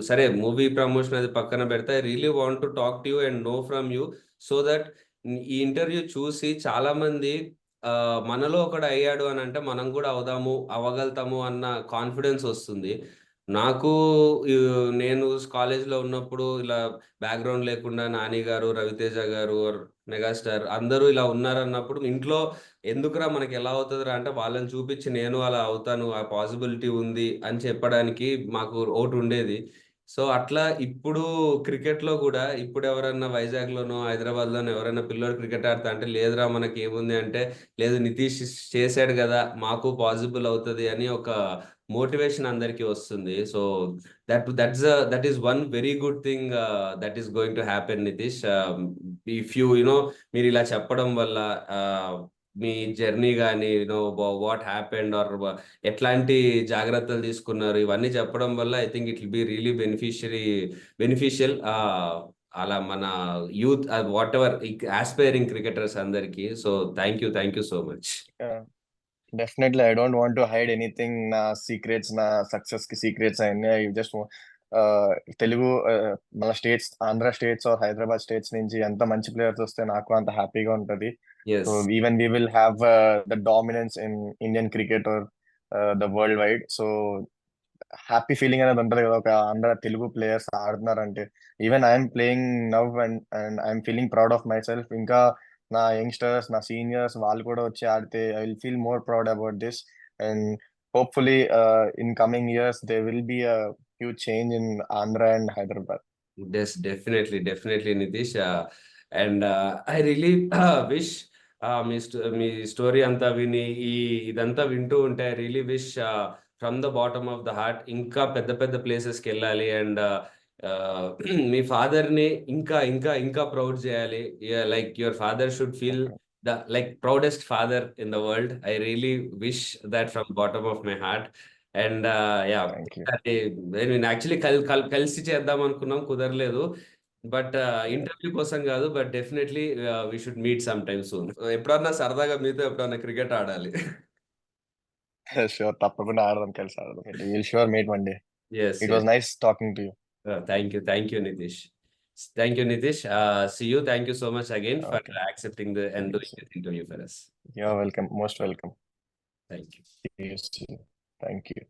సరే movie promotion అది పక్కన పెడితే I really want to talk to you and know from you, so that ఈ ఇంటర్వ్యూ చూసి చాలా మంది మనలో ఒకడు అయ్యాడు అని అంటే మనం కూడా అవ్వగలుగుతాము అన్న కాన్ఫిడెన్స్ వస్తుంది. నాకు నేను కాలేజ్లో ఉన్నప్పుడు ఇలా బ్యాక్గ్రౌండ్ లేకుండా నాని గారు, రవితేజ గారు, మెగాస్టార్ అందరూ ఇలా ఉన్నారన్నప్పుడు ఇంట్లో ఎందుకురా మనకి ఎలా అవుతుందిరా అంటే వాళ్ళని చూపించి నేను అలా అవుతాను, ఆ పాసిబిలిటీ ఉంది అని చెప్పడానికి మాకు ఒకటి ఉండేది. సో అట్లా ఇప్పుడు క్రికెట్లో కూడా ఇప్పుడు ఎవరన్నా వైజాగ్లోనో హైదరాబాద్లోనో ఎవరైనా పిల్లోడు క్రికెట్ ఆడతా అంటే లేదురా మనకి ఏముంది అంటే లేదు నితీష్ చేశాడు కదా మాకు పాసిబుల్ అవుతుంది అని ఒక మోటివేషన్ అందరికీ వస్తుంది. So that is one very good thing that is going to happen Nitish. If మీరు ఇలా చెప్పడం వల్ల మీ జర్నీ కానీ వాట్ హ్యాపెండ్ ఆర్ ఎట్లాంటి జాగ్రత్తలు తీసుకున్నారు ఇవన్నీ చెప్పడం వల్ల I think it will be really beneficial అలా మన youth whatever aspiring cricketers అందరికి. So thank you so much. Definitely I don't want to hide anything. నా సీక్రెట్స్, నా సక్సెస్ కి సీక్రెట్స్ అన్ని ఐ జస్ట్ తెలుగు మన states, Andhra states or Hyderabad states నుంచి ఎంత మంచి ప్లేయర్స్ వస్తే నాకు అంత హ్యాపీగా ఉంటది. So even we will have the dominance in Indian cricket or the world wide. So happy feeling అనేది ఉంటది కదా, ఒక అందరు తెలుగు ప్లేయర్స్ ఆడుతున్నారంటే. Even I'm playing now and I'm feeling proud of myself. ఇంకా నా యంగ్స్టర్స్, నా సీనియర్స్ వాళ్ళు కూడా వచ్చి ఆడితే I will feel more proud about this. And hopefully in coming years they will be a huge change in Andhra and Hyderabad. Definitely Nitish. And I really wish me story అంతా విని ఇదంతా వింటూ ఉంటే I really wish from the bottom of the heart ఇంకా పెద్ద పెద్ద ప్లేసెస్కి వెళ్ళాలి. అండ్ మీ ఫాదర్ని ఇంకా ఇంకా ఇంకా ప్రౌడ్ చేయాలి. Like your father should feel the like proudest father in the world. I really wish that from bottom of my heart. And yeah, thank you. నేను యాక్చువల్లీ కలిసి చేద్దాం అనుకున్నాం, కుదరలేదు. బట్ ఇంటర్వ్యూ కోసం కాదు, but definitely we should meet some time soon. ఎప్పుడన్నా సరదాగా మీతో ఎప్పుడన్నా క్రికెట్ ఆడాలి. షూర్, తప్పకుండా ఆడదాం, కలిసి ఆడదాం. Will sure meet one day. Yes, it was nice talking to you. Thank you Nitish. See you. Thank you so much again for Okay. accepting and doing this interview for us. You're welcome. Most welcome. Thank you. See you. Thank you.